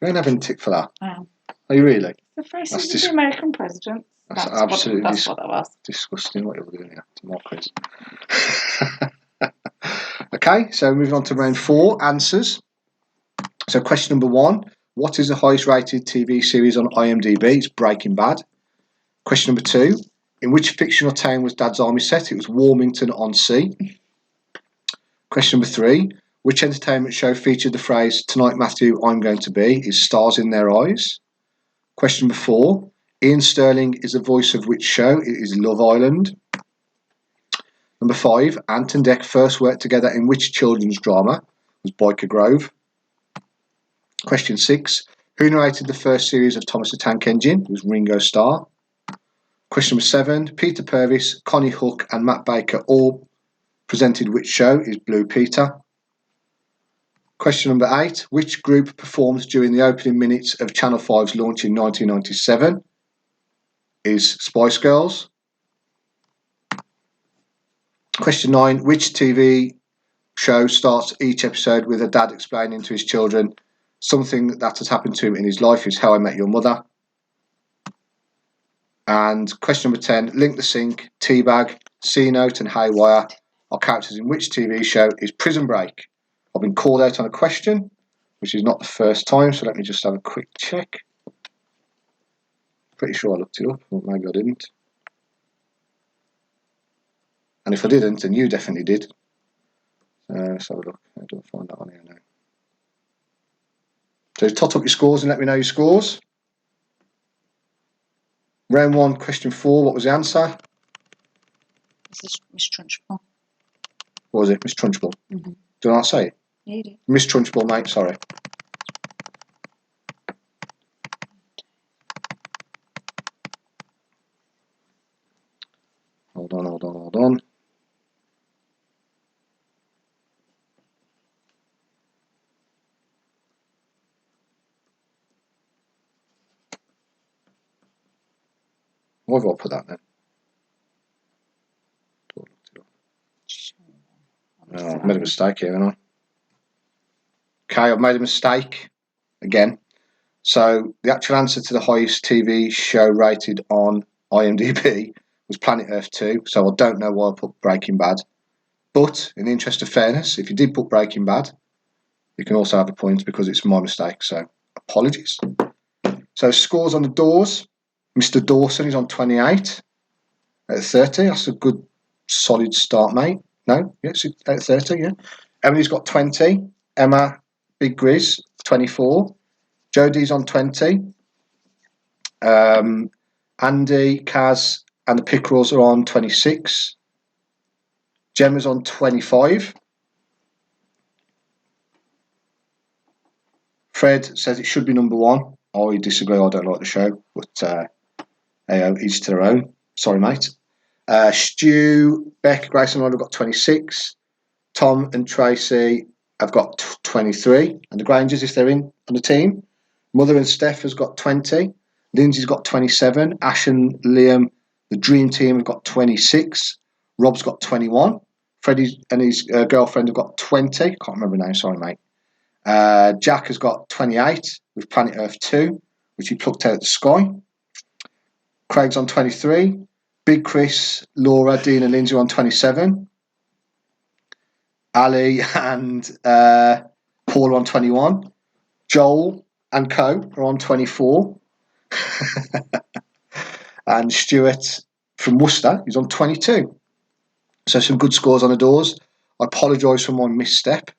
You ain't having a tick for that. Are you really? The faces of the American presidents. That's absolutely that's what that was. Disgusting what you're doing here. To my quiz. Okay, so moving on to round 4, answers. So question number 1, what is the highest rated TV series on IMDb? It's Breaking Bad. Question number 2, in which fictional town was Dad's Army set? It was Warmington-on-Sea. Question number 3, which entertainment show featured the phrase, "Tonight, Matthew, I'm going to be," is Stars in Their Eyes. Question number 4, Ian Sterling is the voice of which show? It is Love Island. Number 5, Ant and Dec first worked together in which children's drama? It was Biker Grove. Question 6, who narrated the first series of Thomas the Tank Engine? It was Ringo Starr. Question number 7, Peter Purvis, Connie Hook and Matt Baker all presented which show? Is Blue Peter. Question number 8. Which group performed during the opening minutes of Channel 5's launch in 1997? Is Spice Girls. Question 9. Which TV show starts each episode with a dad explaining to his children something that has happened to him in his life? Is How I Met Your Mother. And question number 10. Link the Sink, Teabag, C-Note and Haywire are characters in which TV show? Is Prison Break. I've been called out on a question, which is not the first time, so let me just have a quick check. Pretty sure I looked it up, but maybe I didn't. And if I didn't, then you definitely did. Let's have a look. How do I find that on here now? So tot up your scores and let me know your scores. Round 1, question 4, what was the answer? This is Miss Trunchbull. What was it? Miss Trunchbull? Mm-hmm. Did I not say it? Yeah, you did. Miss Trunchbull, mate, sorry. Hold on. Why have I put that then? Oh, I've made a mistake here, haven't I? Okay, I've made a mistake again. So the actual answer to the highest TV show rated on IMDb was Planet Earth 2. So I don't know why I put Breaking Bad. But in the interest of fairness, if you did put Breaking Bad, you can also have a point because it's my mistake. So apologies. So scores on the doors. Mr. Dawson is on 28 out of 30. That's a good solid start, mate. No? Yes, out of 30, yeah. Emily's got 20. Emma, Big Grizz, 24. Jodie's on 20. Andy, Kaz, and the Pickerels are on 26. Gemma's on 25. Fred says it should be number 1. I disagree. I don't like the show, but each to their own. Sorry, mate. Stu, Beck, Grace, and I have got 26. Tom and Tracy have got 23. And the Grangers, if they're in on the team. Mother and Steph has got 20. Lindsay's got 27. Ash and Liam, the Dream Team, have got 26. Rob's got 21. Freddie and his girlfriend have got 20. Can't remember her name, sorry, mate. Jack has got 28 with Planet Earth 2, which he plucked out of the sky. Craig's on 23. Big Chris, Laura, Dean and Lindsay are on 27. Ali and Paul are on 21. Joel and Co are on 24. And Stuart from Worcester is on 22. So some good scores on the doors. I apologise for my misstep.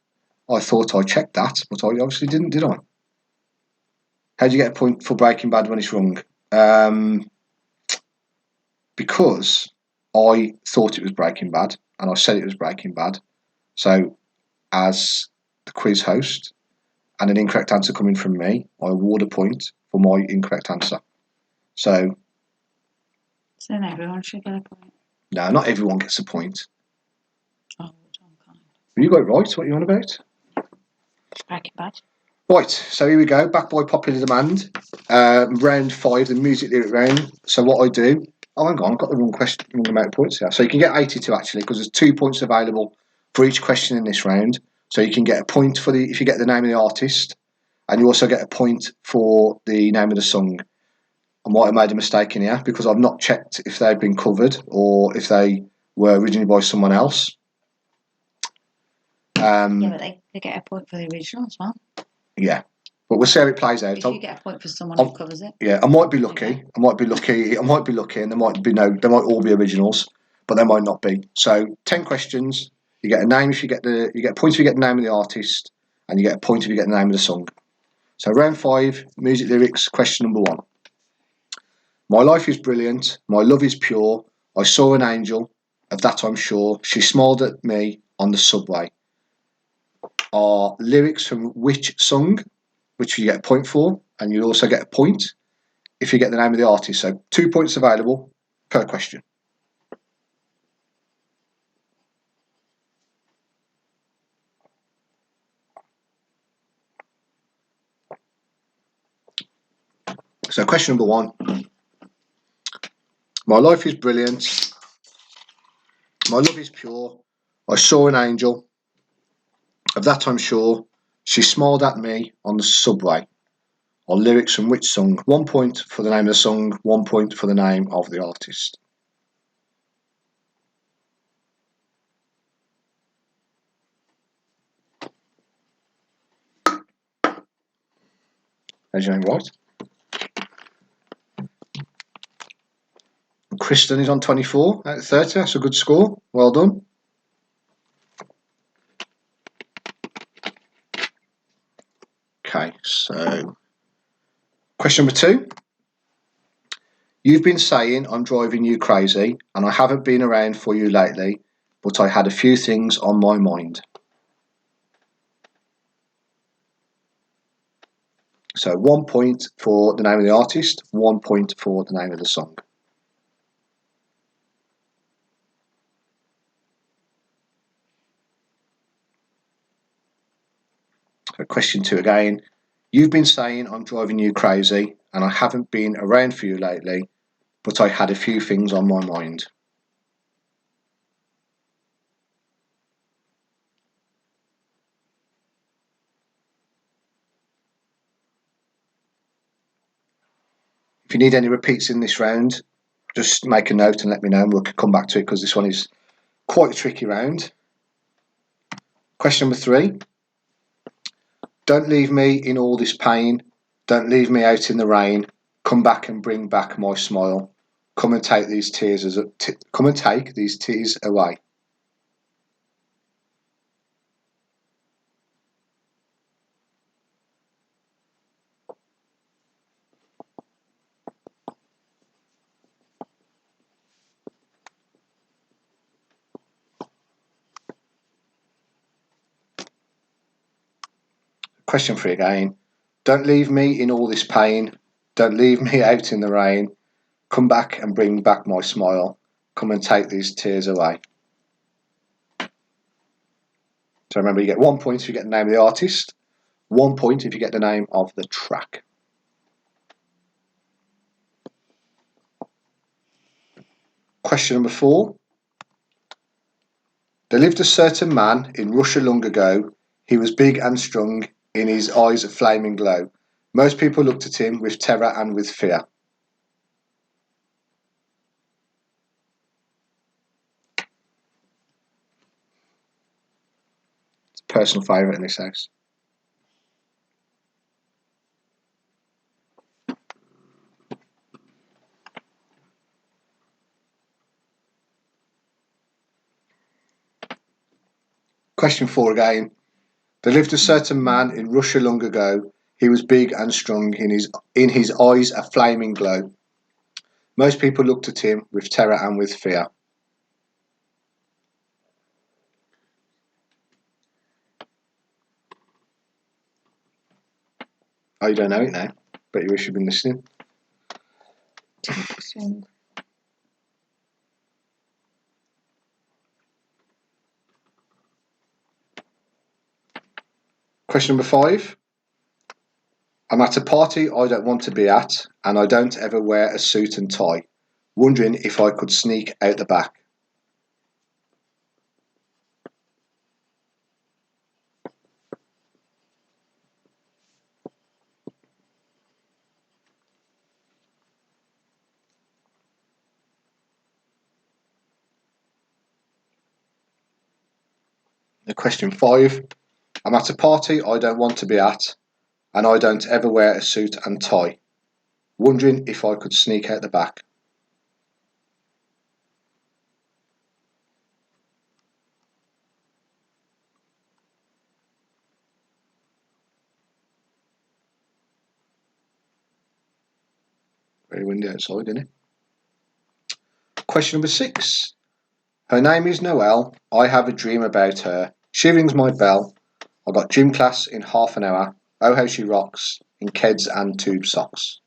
I thought I checked that, but I obviously didn't, did I? How do you get a point for Breaking Bad when it's wrong? Because I thought it was Breaking Bad, and I said it was Breaking Bad. So, as the quiz host, and an incorrect answer coming from me, I award a point for my incorrect answer. So then everyone should get a point. No, not everyone gets a point. Oh, Tom kind. You got it right. What are you on about? Breaking Bad. Right, so here we go. Back by popular demand. Round 5, the music lyric round. So what I do... Oh, hang on. I've got the wrong amount of points here. So you can get 82, actually, because there's 2 points available for each question in this round. So you can get a point for if you get the name of the artist, and you also get a point for the name of the song. I might have made a mistake in here, because I've not checked if they've been covered, or if they were originally by someone else. Yeah, but they get a point for the original as well. Yeah, but we'll see how it plays out. If you get a point for someone who covers it. Yeah, I might be lucky. Okay. I might be lucky, and there might all be originals, but there might not be. So 10 questions. You get a name if you get a point if you get the name of the artist, and you get a point if you get the name of the song. So round 5, music lyrics. Question number 1. My life is brilliant. My love is pure. I saw an angel. Of that I'm sure. She smiled at me on the subway. Are lyrics from which song, which you get a point for, and you also get a point if you get the name of the artist. So 2 points available per question. So question number 1. My life is brilliant. My love is pure. I saw an angel. Of that I'm sure. She smiled at me on the subway. Are lyrics from which song? 1 point for the name of the song, 1 point for the name of the artist. There's your name right. Kristen is on 24 out of 30. That's a good score. Well done. Okay, so question number 2. You've been saying I'm driving you crazy and I haven't been around for you lately, but I had a few things on my mind. So 1 point for the name of the artist, 1 point for the name of the song. So question 2 again. You've been saying I'm driving you crazy and I haven't been around for you lately, but I had a few things on my mind. If you need any repeats in this round, just make a note and let me know and we'll come back to it because this one is quite a tricky round. Question number 3. Don't leave me in all this pain. Don't leave me out in the rain. Come back and bring back my smile. Come and take these tears away. Question 3 again. Don't leave me in all this pain. Don't leave me out in the rain. Come back and bring back my smile. Come and take these tears away. So remember, you get 1 point if you get the name of the artist, 1 point if you get the name of the track. Question number 4. There lived a certain man in Russia long ago. He was big and strong, in his eyes a flaming glow. Most people looked at him with terror and with fear. It's a personal favourite in this house. Question 4 again. There lived a certain man in Russia long ago. He was big and strong, in his eyes a flaming glow. Most people looked at him with terror and with fear. Oh, you don't know it now? Bet you wish you'd been listening. Song. Question number 5. I'm at a party I don't want to be at, and I don't ever wear a suit and tie. Wondering if I could sneak out the back. Question 5. I'm at a party I don't want to be at, and I don't ever wear a suit and tie. Wondering if I could sneak out the back. Very windy outside, isn't it? Question number 6. Her name is Noelle. I have a dream about her. She rings my bell. I got gym class in half an hour. Oh, how she rocks in Keds and tube socks.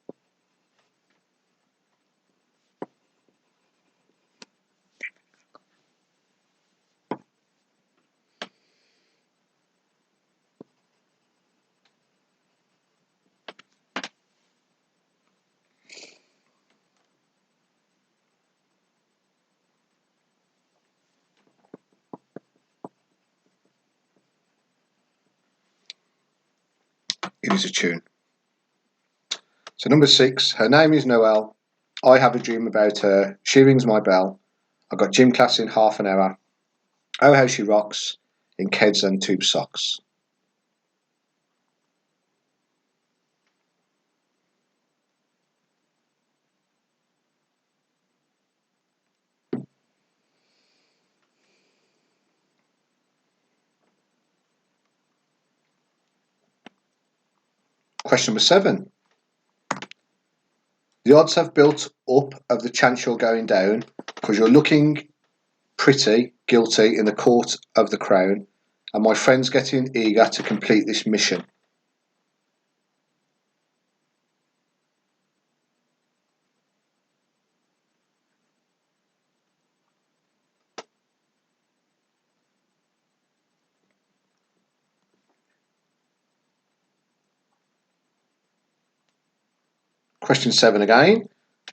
it is a tune. So number 6, her name is Noelle. I have a dream about her. She rings my bell. I got gym class in half an hour. Oh, how she rocks in Keds and tube socks. Question number 7. The odds have built up of the chance you're going down because you're looking pretty guilty in the court of the crown, and my friend's getting eager to complete this mission. Question 7 again.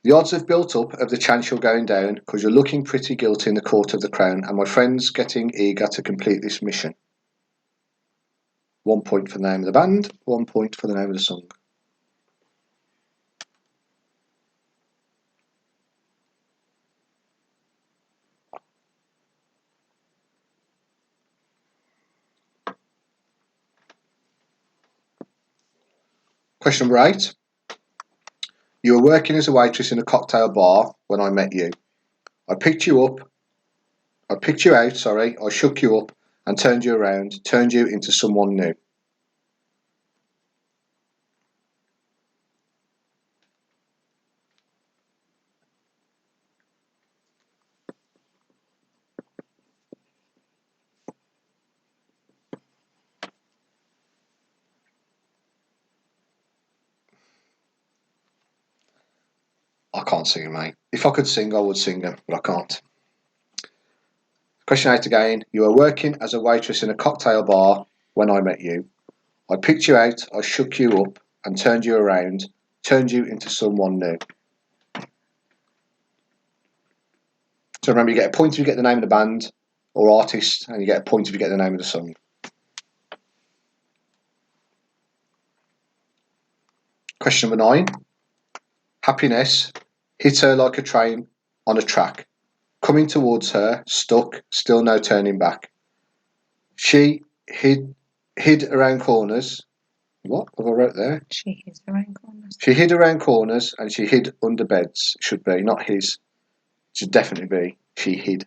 The odds have built up of the chance you're going down because you're looking pretty guilty in the court of the crown, and my friend's getting eager to complete this mission. 1 point for the name of the band, 1 point for the name of the song. Question number 8. You were working as a waitress in a cocktail bar when I met you. I picked you out, I shook you up and turned you around, turned you into someone new. I can't sing, mate. If I could sing, I would sing them, but I can't. Question 8 again. You were working as a waitress in a cocktail bar when I met you. I picked you out, I shook you up and turned you around, turned you into someone new. So remember, you get a point if you get the name of the band or artist, and you get a point if you get the name of the song. Question number 9. Happiness hit her like a train on a track. Coming towards her, stuck, still no turning back. She hid around corners. What have I wrote there? She hid around corners. She hid around corners and she hid under beds. Should be, not his. Should definitely be. She hid.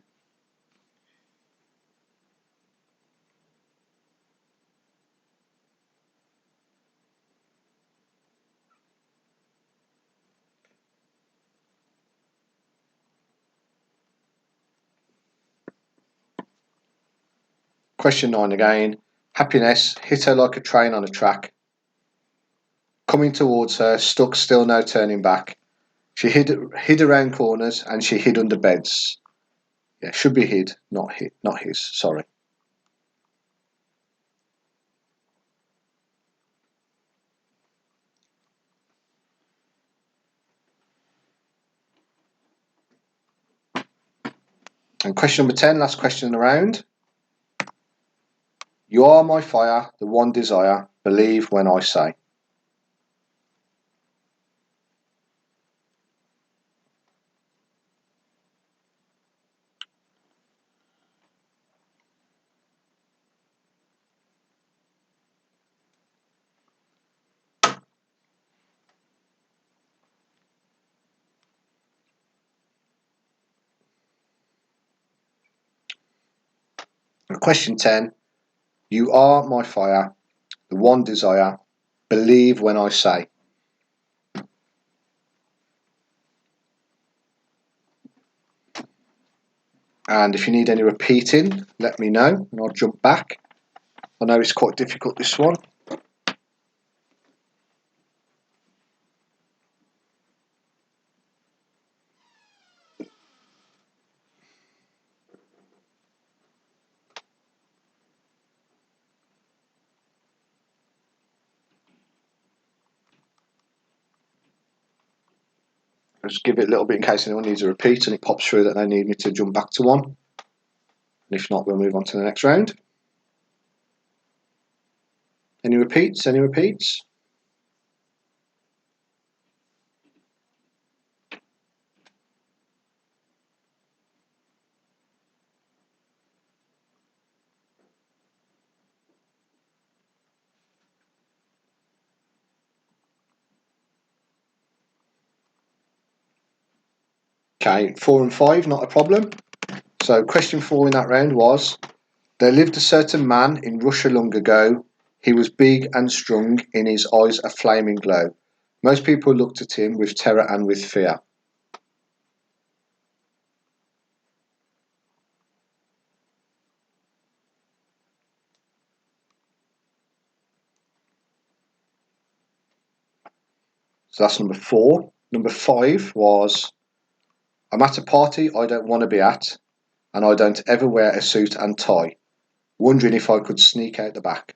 Question 9 again. Happiness hit her like a train on a track. Coming towards her, stuck, still no turning back. She hid around corners and she hid under beds. Yeah, should be hid, not his. Sorry. And question number 10, last question in the round. You are my fire, the one desire. Believe when I say. And question 10. You are my fire, the one desire. Believe when I say. And if you need any repeating, let me know and I'll jump back. I know it's quite difficult, this one. Just give it a little bit in case anyone needs a repeat and it pops through that they need me to jump back to one. And if not, we'll move on to the next round. Any repeats? Any repeats? Okay, 4 and 5, not a problem. So question 4 in that round was, there lived a certain man in Russia long ago. He was big and strong, in his eyes a flaming glow. Most people looked at him with terror and with fear. So that's number 4. Number 5 was, I'm at a party I don't want to be at, and I don't ever wear a suit and tie, wondering if I could sneak out the back.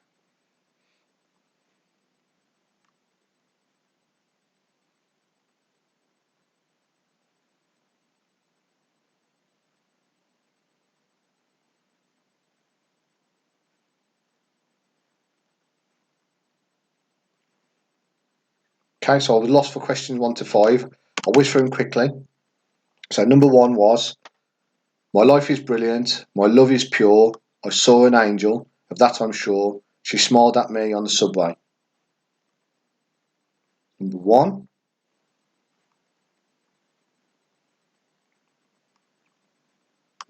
Okay, so I was lost for questions 1 to 5. I'll whiz through them quickly. So number 1 was, my life is brilliant, my love is pure, I saw an angel, of that I'm sure, she smiled at me on the subway. Number 1.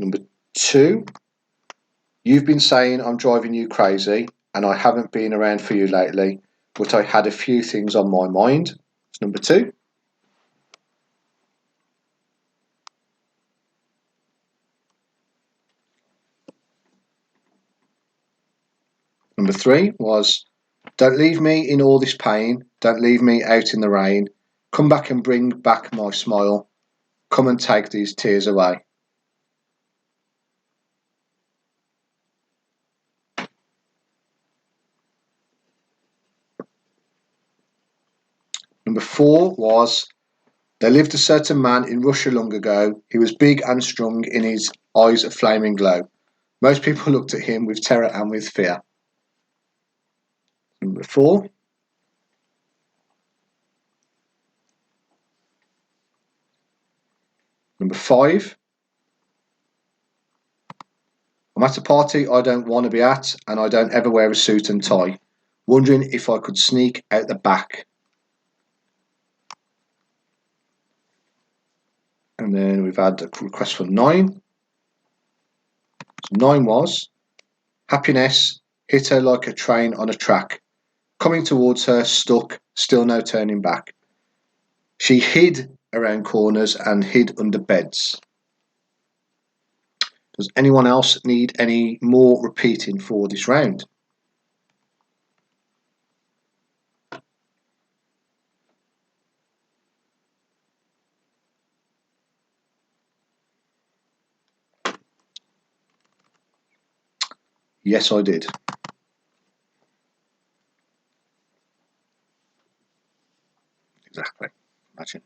Number 2, you've been saying I'm driving you crazy, and I haven't been around for you lately, but I had a few things on my mind. That's number 2. Number 3 was, don't leave me in all this pain, don't leave me out in the rain, come back and bring back my smile, come and take these tears away. Number 4 was, there lived a certain man in Russia long ago. He was big and strong, in his eyes a flaming glow. Most people looked at him with terror and with fear. Number 4. Number 5. I'm at a party I don't want to be at, and I don't ever wear a suit and tie, wondering if I could sneak out the back. And then we've had a request for 9. So 9 was, happiness hit her like a train on a track, coming towards her, stuck, still no turning back. She hid around corners and hid under beds. Does anyone else need any more repeating for this round? Yes, I did. Exactly. Imagine.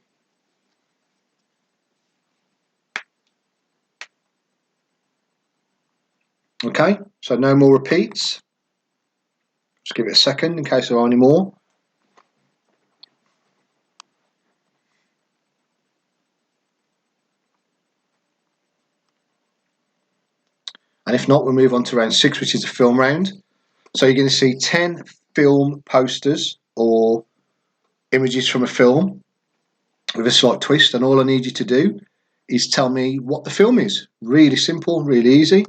Okay, so no more repeats. Just give it a second in case there are any more. And if not, we'll move on to round 6, which is a film round. So you're going to see 10 film posters or images from a film with a slight twist, and all I need you to do is tell me what the film is. Really simple, really easy.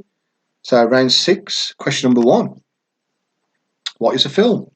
So round 6, question number 1. What is a film?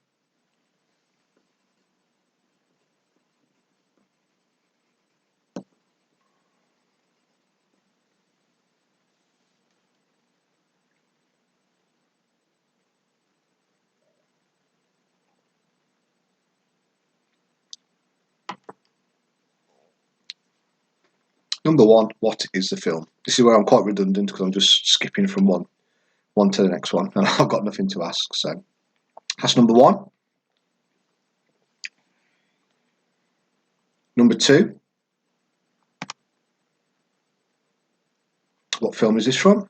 Number 1, what is the film? This is where I'm quite redundant because I'm just skipping from one to the next one, and I've got nothing to ask. So that's number 1. Number 2, what film is this from?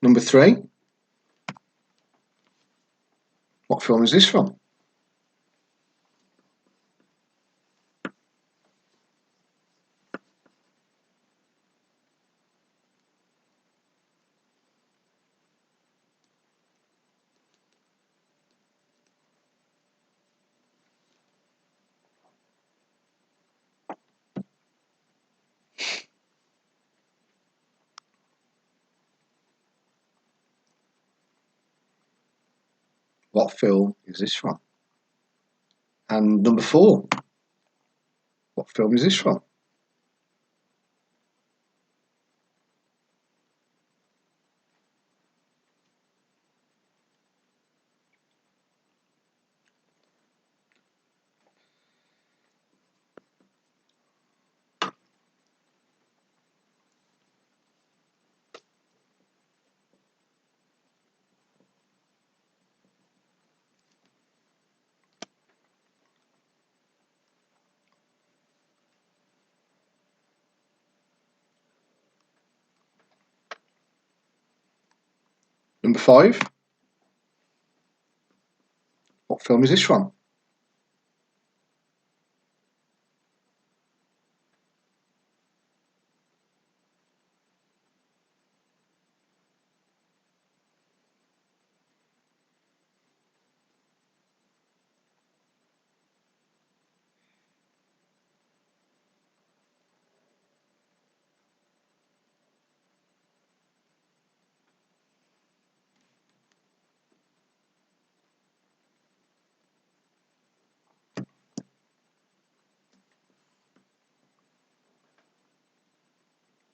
Number 3, What film is this from? What film is this from? And number 4. What film is this from? Number 5. What film is this from?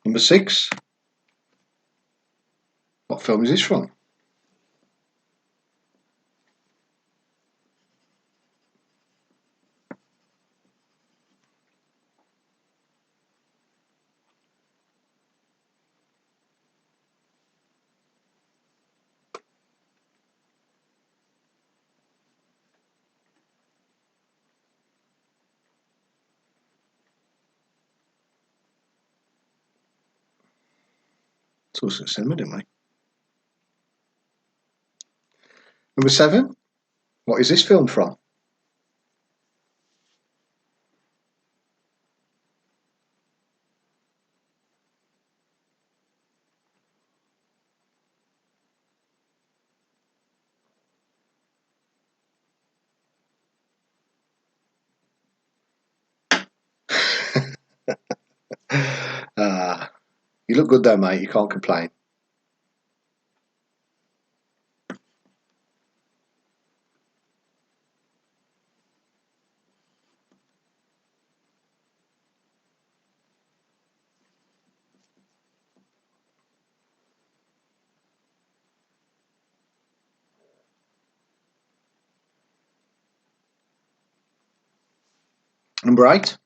Number 6. What film is this from? Saw us at the cinema, didn't we? Number 7. What is this film from? You look good though, mate. You can't complain. Number 8.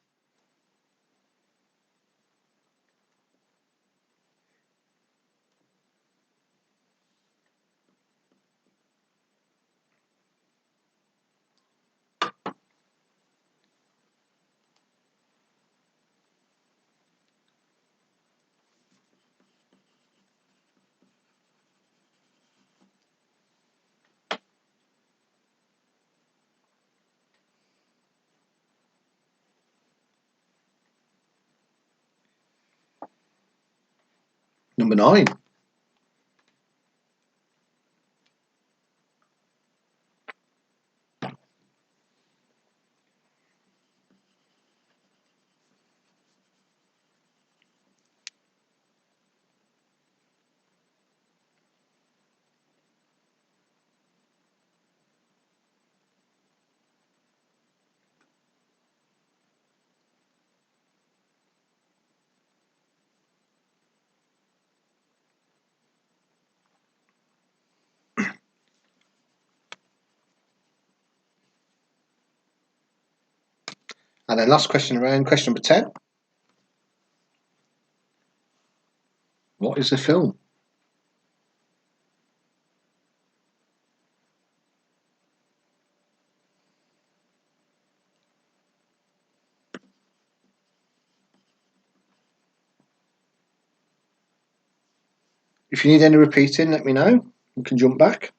Number 9. And then last question around, question number 10. What is the film? If you need any repeating, let me know. You can jump back.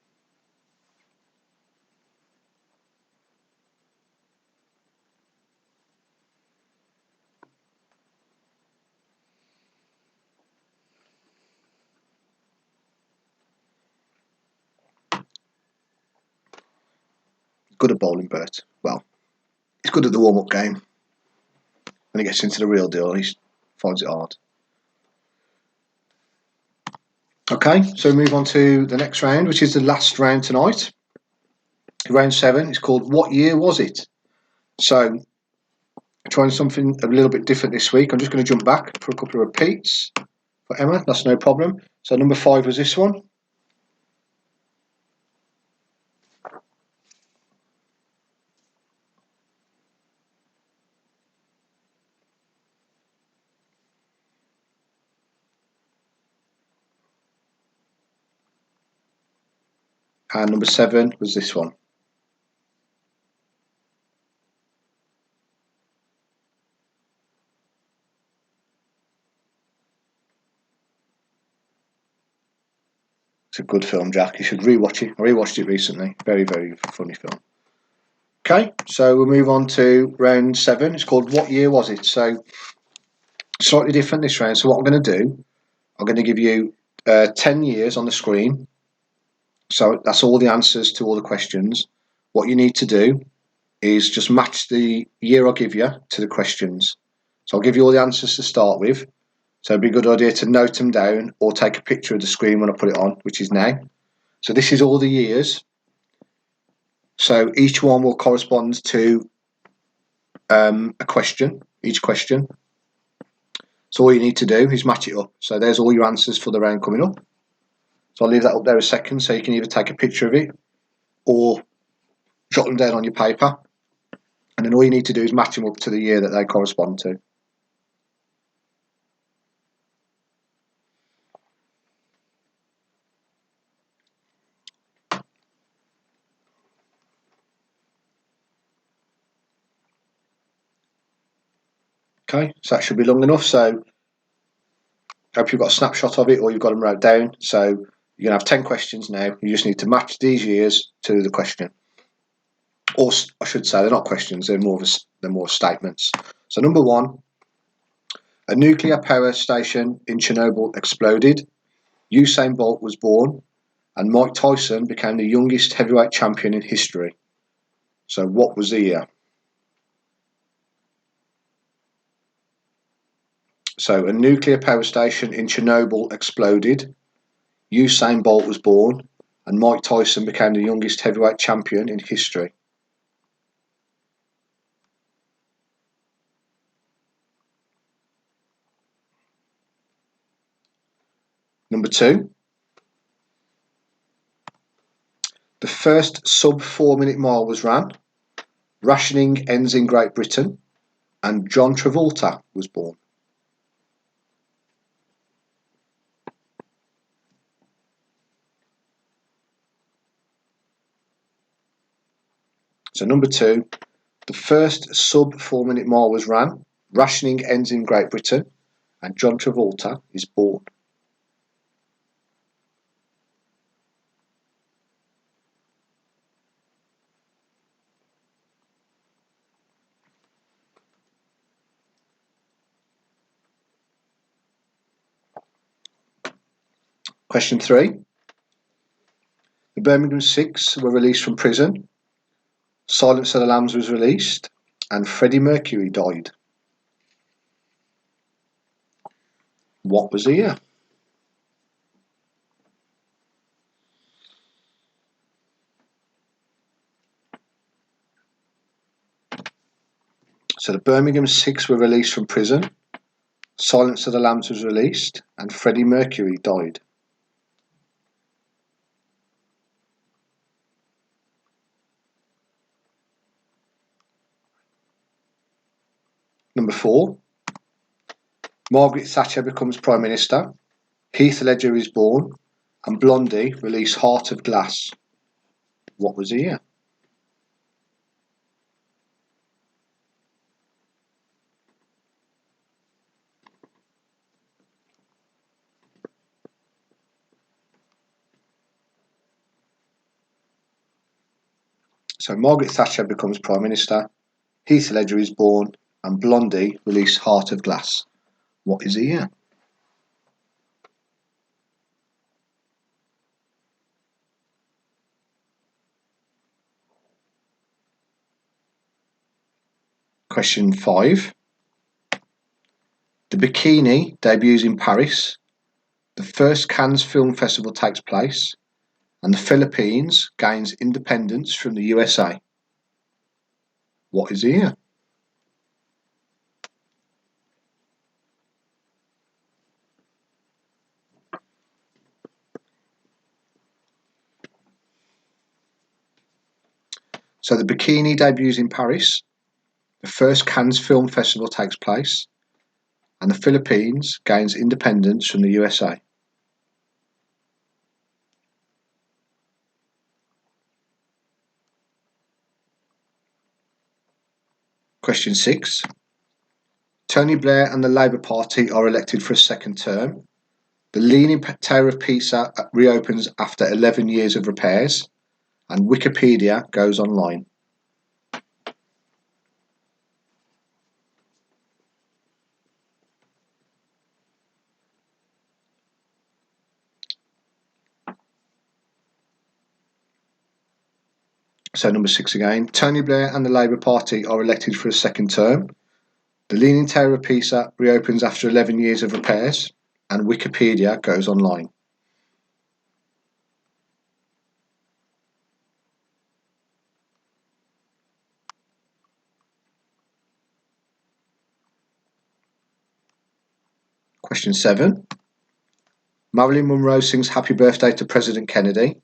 good at bowling, Bert. Well, he's good at the warm-up game. When he gets into the real deal, he finds it hard. Okay, so we move on to the next round, which is the last round tonight. Round 7 is called What Year Was It? So, trying something a little bit different this week. I'm just going to jump back for a couple of repeats for Emma. That's no problem. So, number 5 was this one. And number 7 was this one. It's a good film, Jack. You should rewatch it. I rewatched it recently. Very, very funny film. Okay, so we'll move on to round 7. It's called What Year Was It? So, slightly different this round. So, what I'm going to do, I'm going to give you 10 years on the screen. So, that's all the answers to all the questions. What you need to do is just match the year I'll give you to the questions. So, I'll give you all the answers to start with. So, it'd be a good idea to note them down or take a picture of the screen when I put it on, which is now. So, this is all the years. So, each one will correspond to a question, each question. So all you need to do is match it up. So there's all your answers for the round coming up. So I'll leave that up there a second so you can either take a picture of it or jot them down on your paper. And then all you need to do is match them up to the year that they correspond to. Okay, so that should be long enough. So I hope you've got a snapshot of it or you've got them wrote down. So you're going to have 10 questions now. You just need to match these years to the question. Or I should say, they're not questions, they're more statements. So number 1, a nuclear power station in Chernobyl exploded. Usain Bolt was born. And Mike Tyson became the youngest heavyweight champion in history. So what was the year? So a nuclear power station in Chernobyl exploded. Usain Bolt was born. And Mike Tyson became the youngest heavyweight champion in history. Number 2. The first sub 4-minute mile was ran. Rationing ends in Great Britain. And John Travolta was born. So number 2, the first sub 4-minute mile was ran. Rationing ends in Great Britain. And John Travolta is born. Question 3. The Birmingham Six were released from prison. Silence of the Lambs was released. And Freddie Mercury died. What was the year? So the Birmingham Six were released from prison. Silence of the Lambs was released. And Freddie Mercury died. Number 4. Margaret Thatcher becomes Prime Minister. Heath Ledger is born. And Blondie released Heart of Glass. What was the year? So Margaret Thatcher becomes Prime Minister. Heath Ledger is born. And Blondie released Heart of Glass. What is the year? Question 5. The Bikini debuts in Paris. The first Cannes Film Festival takes place. And the Philippines gains independence from the USA. What is the year? So the Bikini debuts in Paris. The first Cannes Film Festival takes place. And the Philippines gains independence from the USA. Question 6. Tony Blair and the Labour Party are elected for a second term. The Leaning Tower of Pisa reopens after 11 years of repairs. And Wikipedia goes online. So number 6 again. Tony Blair and the Labour Party are elected for a second term. The Leaning Tower of Pisa reopens after 11 years of repairs. And Wikipedia goes online. Question 7. Marilyn Monroe sings Happy Birthday to President Kennedy.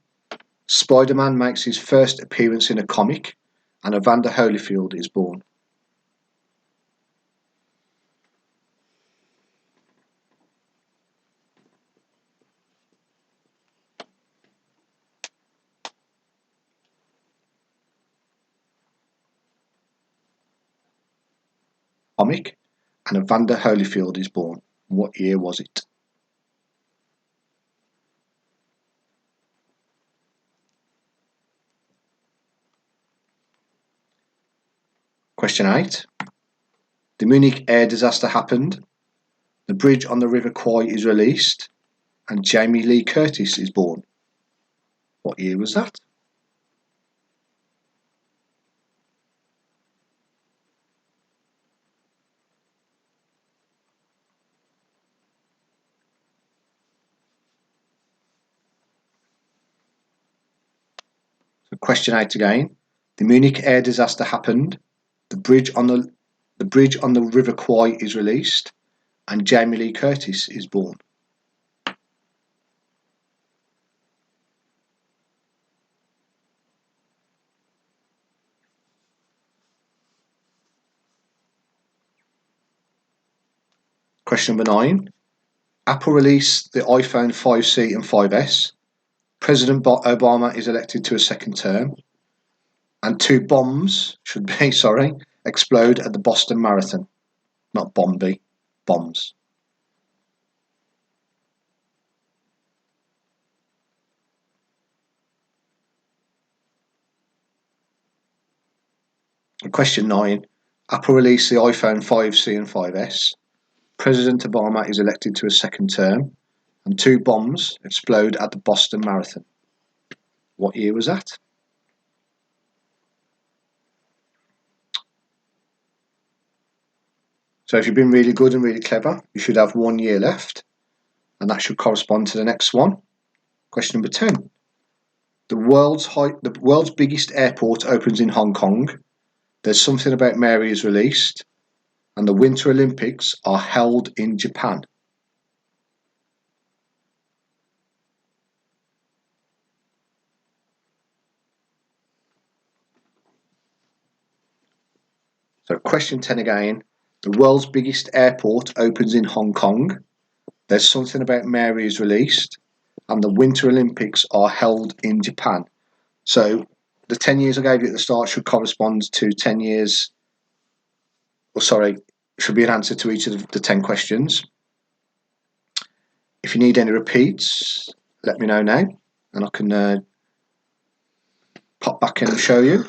Spider-Man makes his first appearance in a comic. And Evander Holyfield is born. Comic. And Evander Holyfield is born. What year was it? Question 8. The Munich air disaster happened. The bridge on the River Kwai is released. And Jamie Lee Curtis is born. What year was that? So question 8 again. The Munich air disaster happened. The bridge on the River Kwai is released. And Jamie Lee Curtis is born. Question number 9. Apple released the iPhone 5C and 5S. President Obama is elected to a second term. And 2 bombs, explode at the Boston Marathon. Not Bombay, bombs. Question 9. Apple released the iPhone 5C and 5S. President Obama is elected to a second term. And 2 bombs explode at the Boston Marathon. What year was that? So if you've been really good and really clever, you should have 1 year left. And that should correspond to the next one. Question number 10. The world's biggest airport opens in Hong Kong. There's Something About Mary is released. And the Winter Olympics are held in Japan. So question 10 again. The world's biggest airport opens in Hong Kong. There's Something About Mary is released. And the Winter Olympics are held in Japan. So the 10 years I gave you at the start should correspond to 10 years. Should be an answer to each of the 10 questions. If you need any repeats, let me know now. And I can pop back in and show you.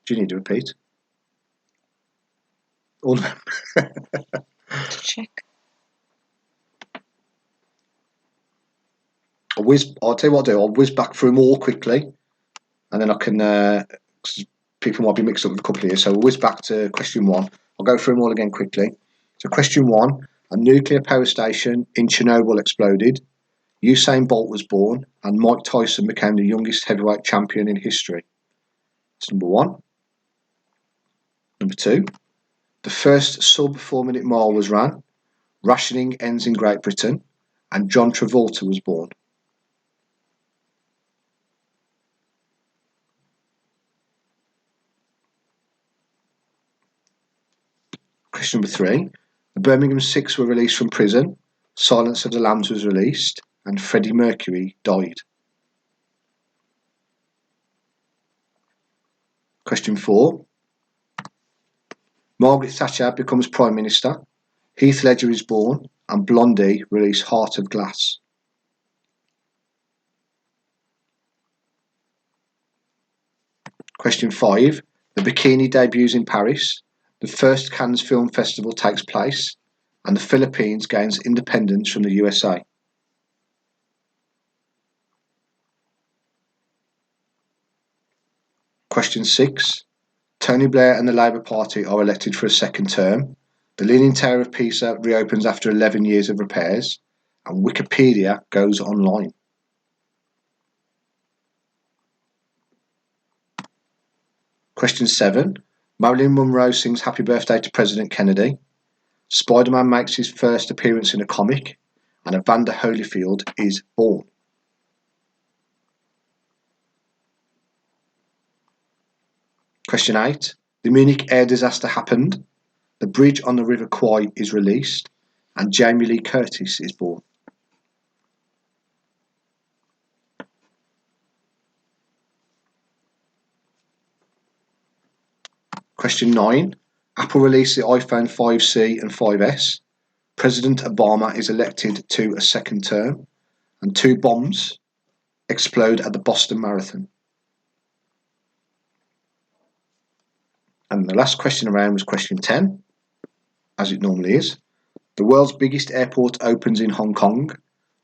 Do you need to repeat? All of them. Check. I'll tell you what I'll do. I'll whiz back through them all quickly. and then I can. 'Cause people might be mixed up with a couple here, so we'll whiz back to question 1. I'll go through them all again quickly. So question 1: a nuclear power station in Chernobyl exploded. Usain Bolt was born, and Mike Tyson became the youngest heavyweight champion in history. That's number 1. Number 2: the first sub 4-minute mile was ran. Rationing ends in Great Britain, and John Travolta was born. Question number 3: the Birmingham Six were released from prison. Silence of the Lambs was released, and Freddie Mercury died. Question 4: Margaret Thatcher becomes Prime Minister. Heath Ledger is born, and Blondie released Heart of Glass. Question 5: the Bikini debuts in Paris. The first Cannes Film Festival takes place, and the Philippines gains independence from the USA. Question 6: Tony Blair and the Labour Party are elected for a second term. The Leaning Tower of Pisa reopens after 11 years of repairs, and Wikipedia goes online. Question 7: Marilyn Monroe sings Happy Birthday to President Kennedy. Spider-Man makes his first appearance in a comic, and Evander Holyfield is born. Question 8: the Munich air disaster happened. The bridge on the River Kwai is released, and Jamie Lee Curtis is born. Question 9: Apple released the iPhone 5C and 5S. President Obama is elected to a second term, and 2 bombs explode at the Boston Marathon. And the last question around was question 10, as it normally is. The world's biggest airport opens in Hong Kong.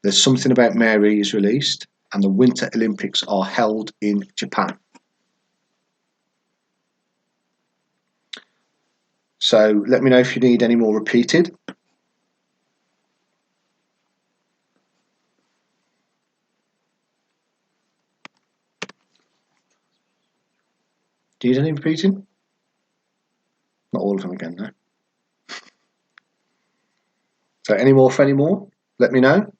There's Something About Mary is released, and the Winter Olympics are held in Japan. So let me know if you need any more repeated. Do you need any repeating? Not all of them again, no. So any more for any more? Let me know.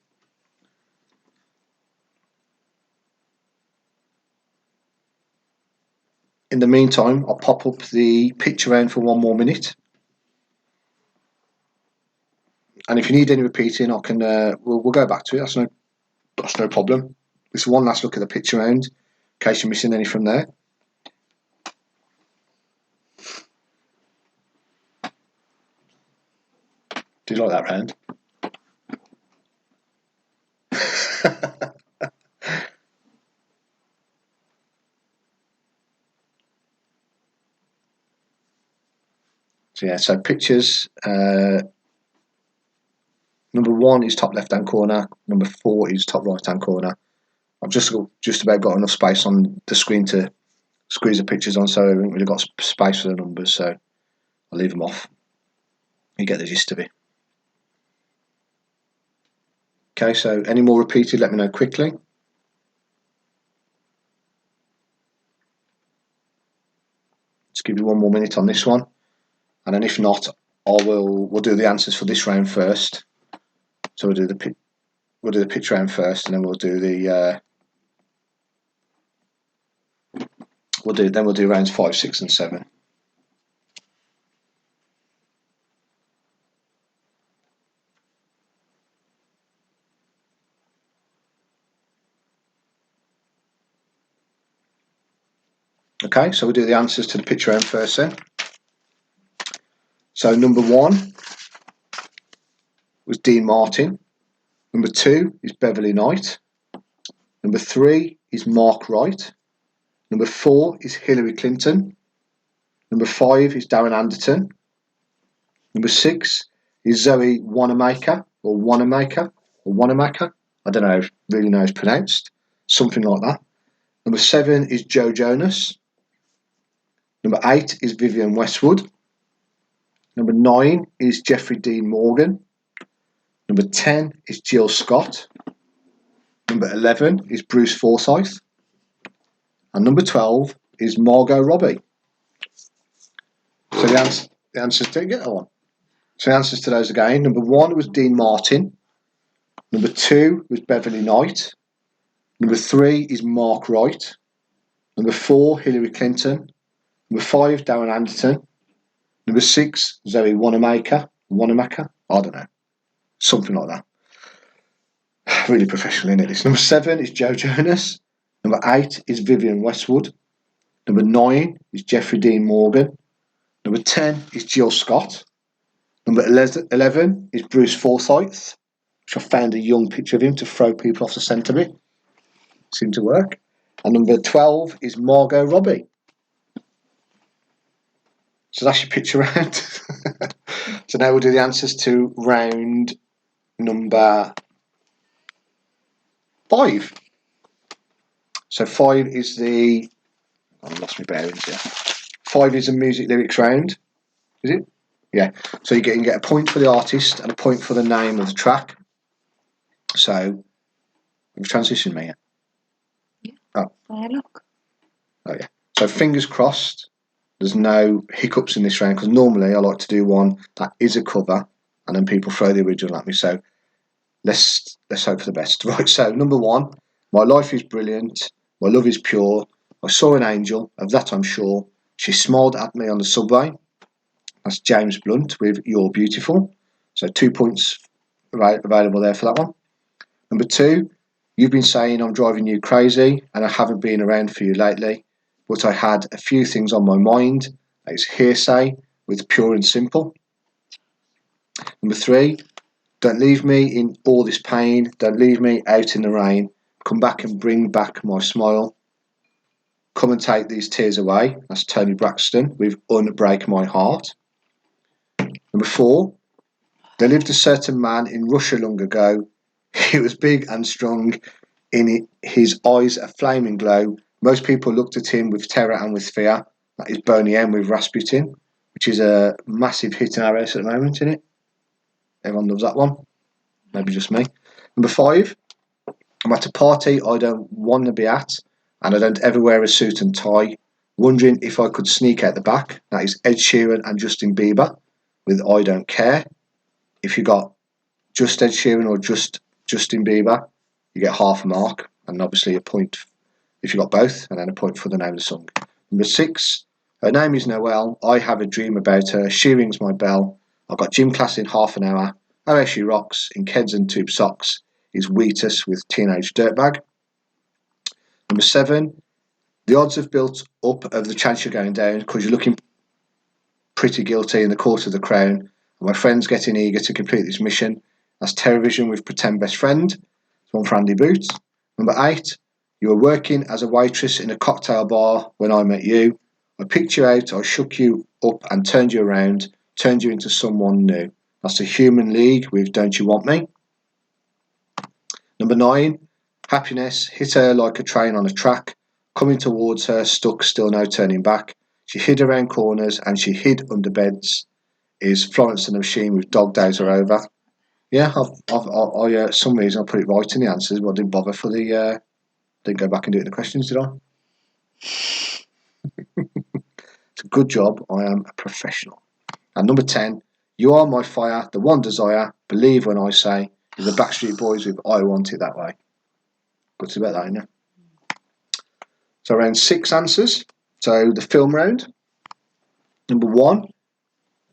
In the meantime, I'll pop up the picture round for 1 more minute. And if you need any repeating, I can. We'll go back to it. That's no problem. This is one last look at the picture round, in case you're missing any from there. Do you like that round? So yeah, so pictures. Number 1 is top left-hand corner. Number 4 is top right-hand corner. I've just about got enough space on the screen to squeeze the pictures on, so I haven't really got space for the numbers, so I'll leave them off. You get the gist of it. Okay, so any more repeated, let me know quickly. Just give you 1 more minute on this one, and then if not, we'll do the answers for this round first. So we'll do the pitch round first, and then we'll do the we'll do rounds 5, 6, and 7. Okay, so we'll do the answers to the pitch round first then. So number 1 was Dean Martin. Number 2 is Beverly Knight. Number 3 is Mark Wright. Number 4 is Hillary Clinton. Number 5 is Darren Anderton. Number 6 is Zoe Wanamaker. I don't know really know how it's pronounced. Something like that. Number 7 is Joe Jonas. Number 8 is Vivienne Westwood. Number 9 is Jeffrey Dean Morgan. Number 10 is Jill Scott. Number 11 is Bruce Forsyth. And number 12 is Margot Robbie. So the answers, didn't get that one. So the answers to those again. Number 1 was Dean Martin. Number 2 was Beverly Knight. Number 3 is Mark Wright. Number 4, Hillary Clinton. Number 5, Darren Anderson. Number 6, Zoe Wanamaker. I don't know. Something like that. Really professional, isn't it? Number 7 is Joe Jonas. Number 8 is Vivienne Westwood. Number 9 is Jeffrey Dean Morgan. Number 10 is Jill Scott. Number 11 is Bruce Forsyth, which I found a young picture of him to throw people off the scent of it. Seemed to work. And number 12 is Margot Robbie. So that's your picture round. So now we'll do the answers to round number 5. So 5 is the... I've lost my bearings here. 5 is the music lyrics round. Is it? Yeah. So you can get a point for the artist and a point for the name of the track. So, we've transitioned, me. Yeah. Oh. Look. Oh yeah. So fingers crossed. There's no hiccups in this round because normally I like to do one that is a cover and then people throw the original at me. So let's hope for the best. Right. So number 1, my life is brilliant. My love is pure. I saw an angel, of that I'm sure. She smiled at me on the subway. That's James Blunt with You're Beautiful. So 2 points available there for that one. Number 2, you've been saying I'm driving you crazy and I haven't been around for you lately, but I had a few things on my mind. It's Hearsay with Pure and Simple. Number 3, don't leave me in all this pain. Don't leave me out in the rain. Come back and bring back my smile. Come and take these tears away. That's Tony Braxton with Unbreak My Heart. Number 4, there lived a certain man in Russia long ago. He was big and strong, in his eyes a flaming glow. Most people looked at him with terror and with fear. That is Boney M with Rasputin, which is a massive hit in our house at the moment, isn't it? Everyone loves that one. Maybe just me. Number 5, I'm at a party I don't want to be at, and I don't ever wear a suit and tie. Wondering if I could sneak out the back. That is Ed Sheeran and Justin Bieber with I Don't Care. If you got just Ed Sheeran or just Justin Bieber, you get half a mark, and obviously a point if you got both, and then a point for the name of the song. Number 6, her name is Noelle. I have a dream about her. She rings my bell. I've got gym class in half an hour. Oh, she rocks in Keds and tube socks is Wheatus with Teenage Dirtbag. Number 7, the odds have built up of the chance you're going down because you're looking pretty guilty in the court of the crown. And my friend's getting eager to complete this mission. That's Television with Pretend Best Friend. It's one for Andy Boots. Number 8, you were working as a waitress in a cocktail bar when I met you. I picked you out, I shook you up and turned you around, turned you into someone new. That's the Human League with Don't You Want Me. Number 9, Happiness hit her like a train on a track. Coming towards her, stuck, still no turning back. She hid around corners and she hid under beds. Is Florence and the Machine with Dog Days Are Over. Yeah, I some reason I put it right in the answers, but I didn't bother for the. Didn't go back and do it in the questions, did I? It's a good job. I am a professional. And number 10, You Are My Fire, The One Desire, Believe When I Say, is the Backstreet Boys with I Want It That Way. Good to bet that, isn't it? So around 6 answers. So the film round. Number 1.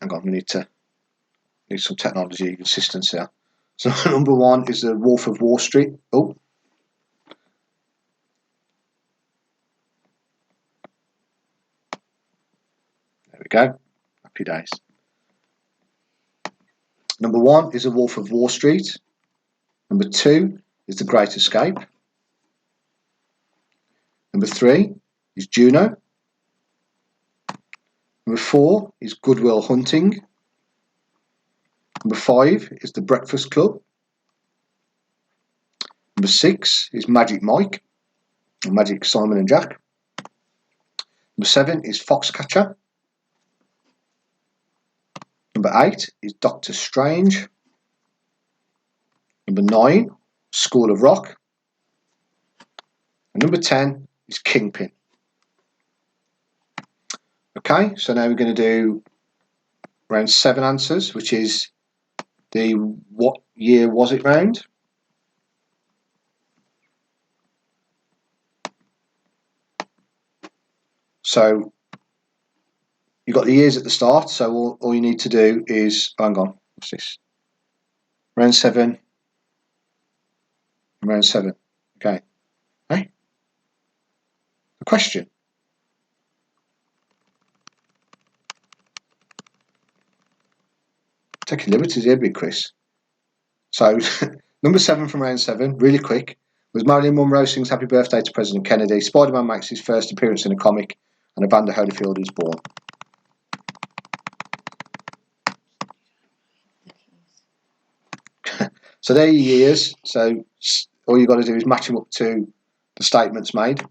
Hang on, we need some technology assistance here. So number 1 is The Wolf of Wall Street. Oh. There we go. Happy days. Number 1 is The Wolf of Wall Street. Number 2 is The Great Escape. Number 3 is Juno. Number 4 is Good Will Hunting. Number 5 is The Breakfast Club. Number 6 is Magic Mike. Magic Simon and Jack. Number 7 is Foxcatcher. Number 8 is Doctor Strange. Number 9, School of Rock. And number 10 is Kingpin. Okay, so now we're going to do round 7 answers, which is the what year was it round. So you've got the years at the start, so all you need to do is, hang on, what's this? Round 7, round 7, okay. Hey? The question. Taking liberties here, big Chris. So, number 7 from round 7, really quick, was Marilyn Monroe sings Happy Birthday to President Kennedy. Spider-Man makes his first appearance in a comic, and Evander Holyfield is born. So they're your years. So all you've got to do is match them up to the statements made.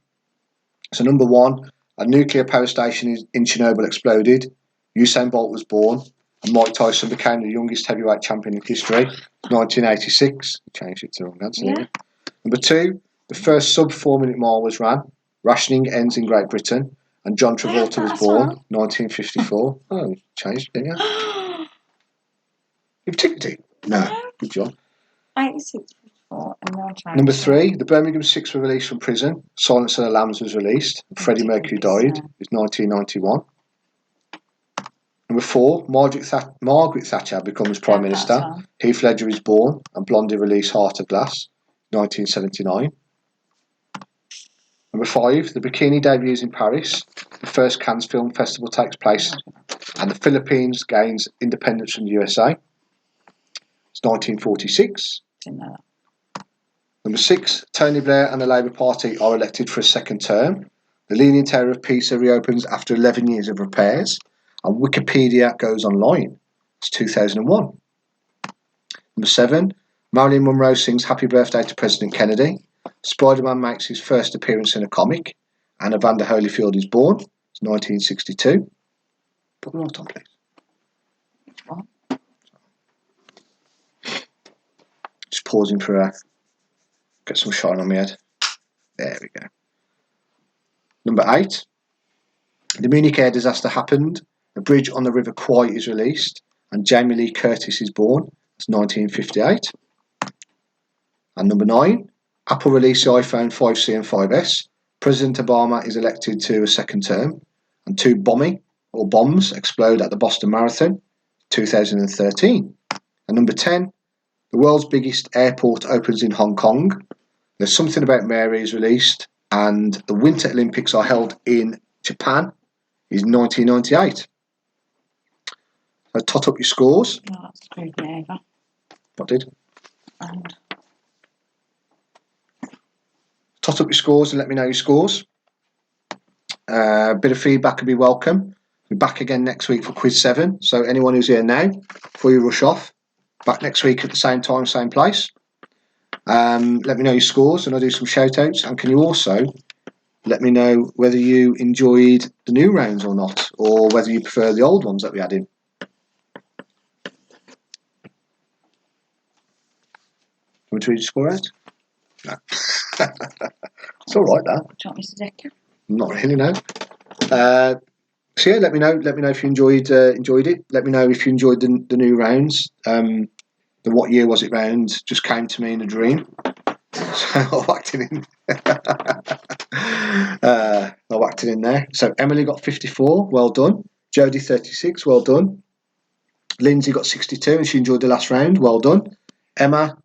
So number 1, a nuclear power station in Chernobyl exploded. Usain Bolt was born, and Mike Tyson became the youngest heavyweight champion in history. 1986. Changed it to the wrong answer. Yeah. Number 2, the first sub 4-minute mile was ran. Rationing ends in Great Britain, and John Travolta was born. 1954. Oh, changed, didn't you? You've ticked it. No, good job. 86, 54, and 19. Number 3, the Birmingham Six were released from prison. Silence of the Lambs was released. Freddie Mercury died. It was 1991. Number 4, Margaret Thatcher becomes Prime Minister. Heath Ledger is born, and Blondie released Heart of Glass, 1979. Number 5, the Bikini debuts in Paris. The first Cannes Film Festival takes place, and the Philippines gains independence from the USA. It's 1946. Didn't know that. Number 6, Tony Blair and the Labour Party are elected for a second term. The Leaning Tower of Pisa reopens after 11 years of repairs, and Wikipedia goes online. It's 2001. Number 7, Marilyn Monroe sings Happy Birthday to President Kennedy. Spider-Man makes his first appearance in a comic, and Evander Holyfield is born. It's 1962. Put the right on, please. What? Just pausing for get some shine on my head. There we go. Number 8, the Munich air disaster happened. A bridge on the River Kwai is released, and Jamie Lee Curtis is born. It's 1958. And number 9, Apple released the iPhone 5C and 5S. President Obama is elected to a second term, and 2 bombs explode at the Boston Marathon, 2013. And number 10, the world's biggest airport opens in Hong Kong. There's Something About Mary is released, and the Winter Olympics are held in Japan. Is 1998. So tot up your scores. Oh, that screwed me over. What did? And Tot up your scores and let me know your scores. A bit of feedback would be welcome. We're back again next week for quiz 7. So anyone who's here now, before you rush off, back next week at the same time, same place. Let me know your scores and I'll do some shout outs. And can you also let me know whether you enjoyed the new rounds or not, or whether you prefer the old ones that we had in. Want to read your score out? No. It's all right, that. do you want me to deck you? Not really, no. So yeah, let me know. Let me know if you enjoyed it. Let me know if you enjoyed the new rounds. The what year was it round just came to me in a dream. So I whacked it in. I whacked it in there. So Emily got 54. Well done. Jodie 36. Well done. Lindsay got 62 and she enjoyed the last round. Well done. Emma,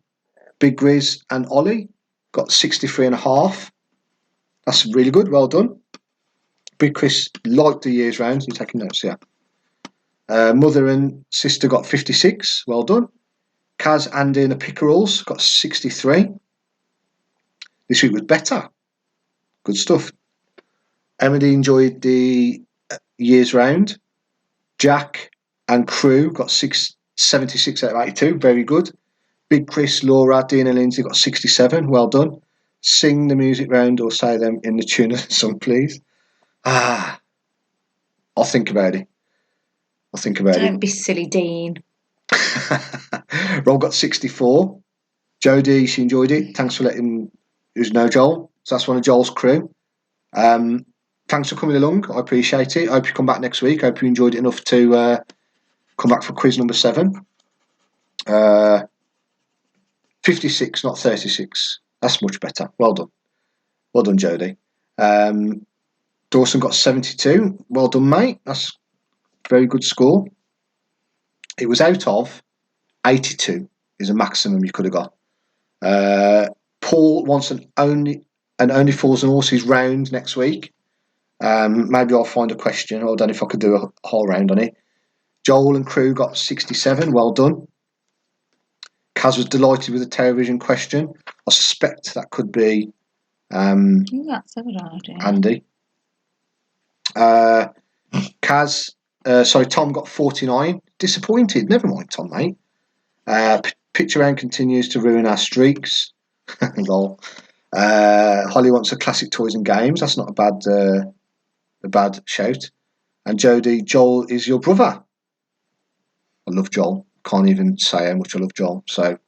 Big Grizz and Ollie got 63 and a half. That's really good. Well done. Big Chris liked the year's rounds. You're taking notes, yeah. Mother and sister got 56. Well done. Kaz, Andy and the Pickerels got 63. This week was better. Good stuff. Emily enjoyed the year's round. Jack and crew got 76 out of 82. Very good. Big Chris, Laura, Dean and Lindsay got 67. Well done. sing the music round or say them in the tune of the song, please? I'll think about it. Don't be silly, Dean. Roll got 64. Jodie, she enjoyed it. Thanks for letting us know, Joel. So that's one of Joel's crew. Thanks for coming along. I appreciate it. I hope you come back next week. I hope you enjoyed it enough to come back for quiz number 7. 56, not 36. That's much better. Well done. Well done, Jodie. Dawson got 72. Well done, mate. That's a very good score. It was out of 82 is a maximum you could have got. Paul wants an only Fools and Horses round next week. Maybe I'll find a question. I don't know if I could do a whole round on it. Joel and crew got 67. Well done. Kaz was delighted with the television question. I suspect that could be That's a good idea. Andy. Tom got 49. Disappointed. Never mind, Tom, mate. Picture round continues to ruin our streaks. Lol. Holly wants a classic toys and games. That's not a bad shout. And Jodie, Joel is your brother. I love Joel. Can't even say how much I love Joel. So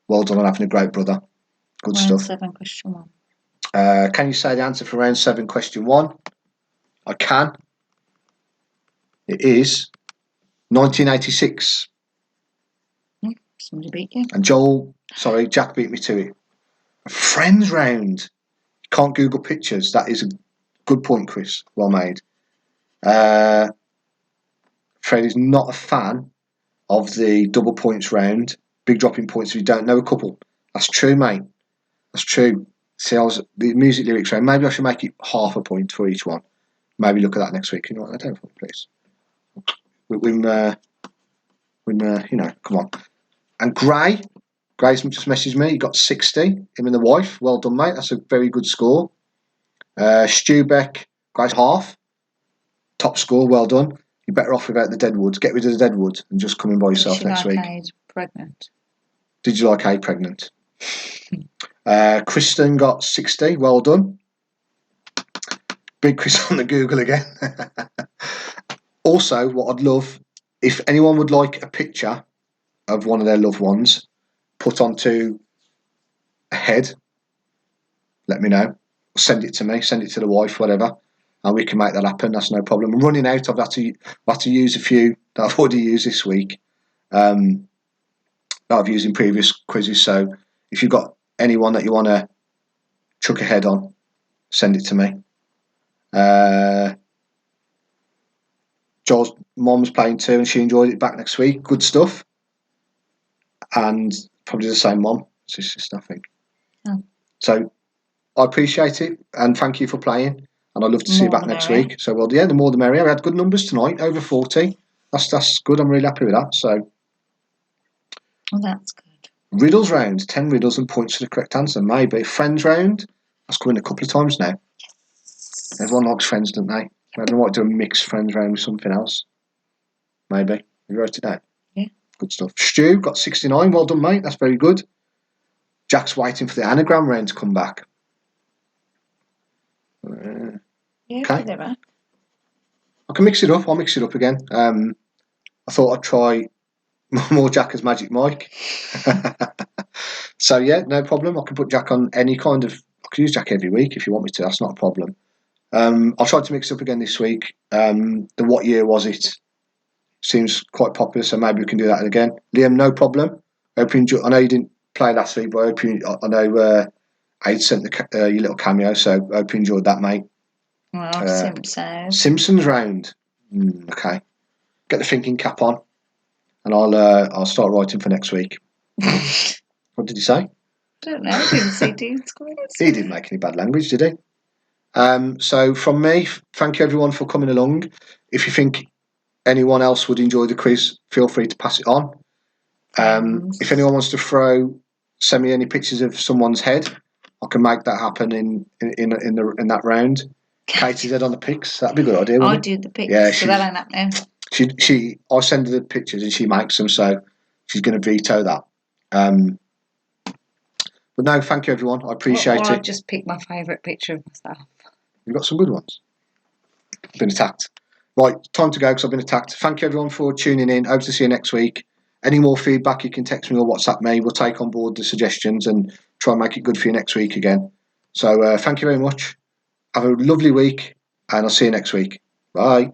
well done on having a great brother. Good round stuff. 7, question 1. Can you say the answer for round 7, question 1? I can. It is 1986. Somebody beat you. And Jack beat me to it. A friends round. You can't Google pictures. That is a good point, Chris. Well made. Fred is not a fan of the double points round. Big dropping points if you don't know a couple. That's true, mate. That's true. See, the music lyrics round. Maybe I should make it half a point for each one. Maybe look at that next week. You know what? I don't know, please. Come on. And Gray's just messaged me. He got 60. Him and the wife. Well done, mate. That's a very good score. Stu Beck, Gray's half. Top score. Well done. You're better off without the Deadwoods. Get rid of the Deadwoods and just come in by yourself next week. Pregnant. Did you like Aid pregnant? Kristen got 60. Well done. Big Chris on the Google again. Also, what I'd love, if anyone would like a picture of one of their loved ones put onto a head, let me know. Send it to me. Send it to the wife, whatever, and we can make that happen. That's no problem. I'm running out. I've had to use a few that I've already used this week. That I've used in previous quizzes. So if you've got anyone that you want to chuck a head on, send it to me. Joel's mom's playing too, and she enjoyed it back next week. Good stuff. And probably the same mom. It's his sister, I think. Oh. So I appreciate it, and thank you for playing. And I'd love to see you back next week. So, well, yeah, the more the merrier. We had good numbers tonight, over 40. That's good. I'm really happy with that. So, well, that's good. Riddles round, 10 riddles and points for the correct answer. Maybe friends round. That's coming a couple of times now. Everyone likes friends, don't they? Maybe I might do a mixed friends round with something else. Maybe. You wrote it down? Yeah. Good stuff. Stu got 69. Well done, mate. That's very good. Jack's waiting for the anagram round to come back. Yeah, okay. they're back. I can mix it up. I'll mix it up again. I thought I'd try more Jack as Magic Mike. So, yeah, no problem. I can put Jack on any kind of... I can use Jack every week if you want me to. That's not a problem. I'll try to mix it up again this week. The What Year Was It? Seems quite popular, so maybe we can do that again. Liam, no problem. I hope you enjoy. I know you didn't play last week, but I know Aid sent your little cameo, so I hope you enjoyed that, mate. Well, Simpsons round. Okay. Get the thinking cap on, and I'll start writing for next week. What did he say? I don't know. I didn't see Dean's comments. He didn't make any bad language, did he? So from me, thank you everyone for coming along. If you think anyone else would enjoy the quiz, feel free to pass it on. If anyone wants to send me any pictures of someone's head, I can make that happen in that round. Katie's head on the pics. That'd be a good idea. I do the pics, yeah, so that ain't happening. I send her the pictures and she makes them, so she's going to veto that. But But no, thank you everyone. I appreciate or I'll it. just pick my favourite picture of myself. You've got some good ones. I've been attacked. Right, time to go because I've been attacked. Thank you everyone for tuning in. Hope to see you next week. Any more feedback, you can text me or WhatsApp me. We'll take on board the suggestions and try and make it good for you next week again. So thank you very much. Have a lovely week, and I'll see you next week. Bye.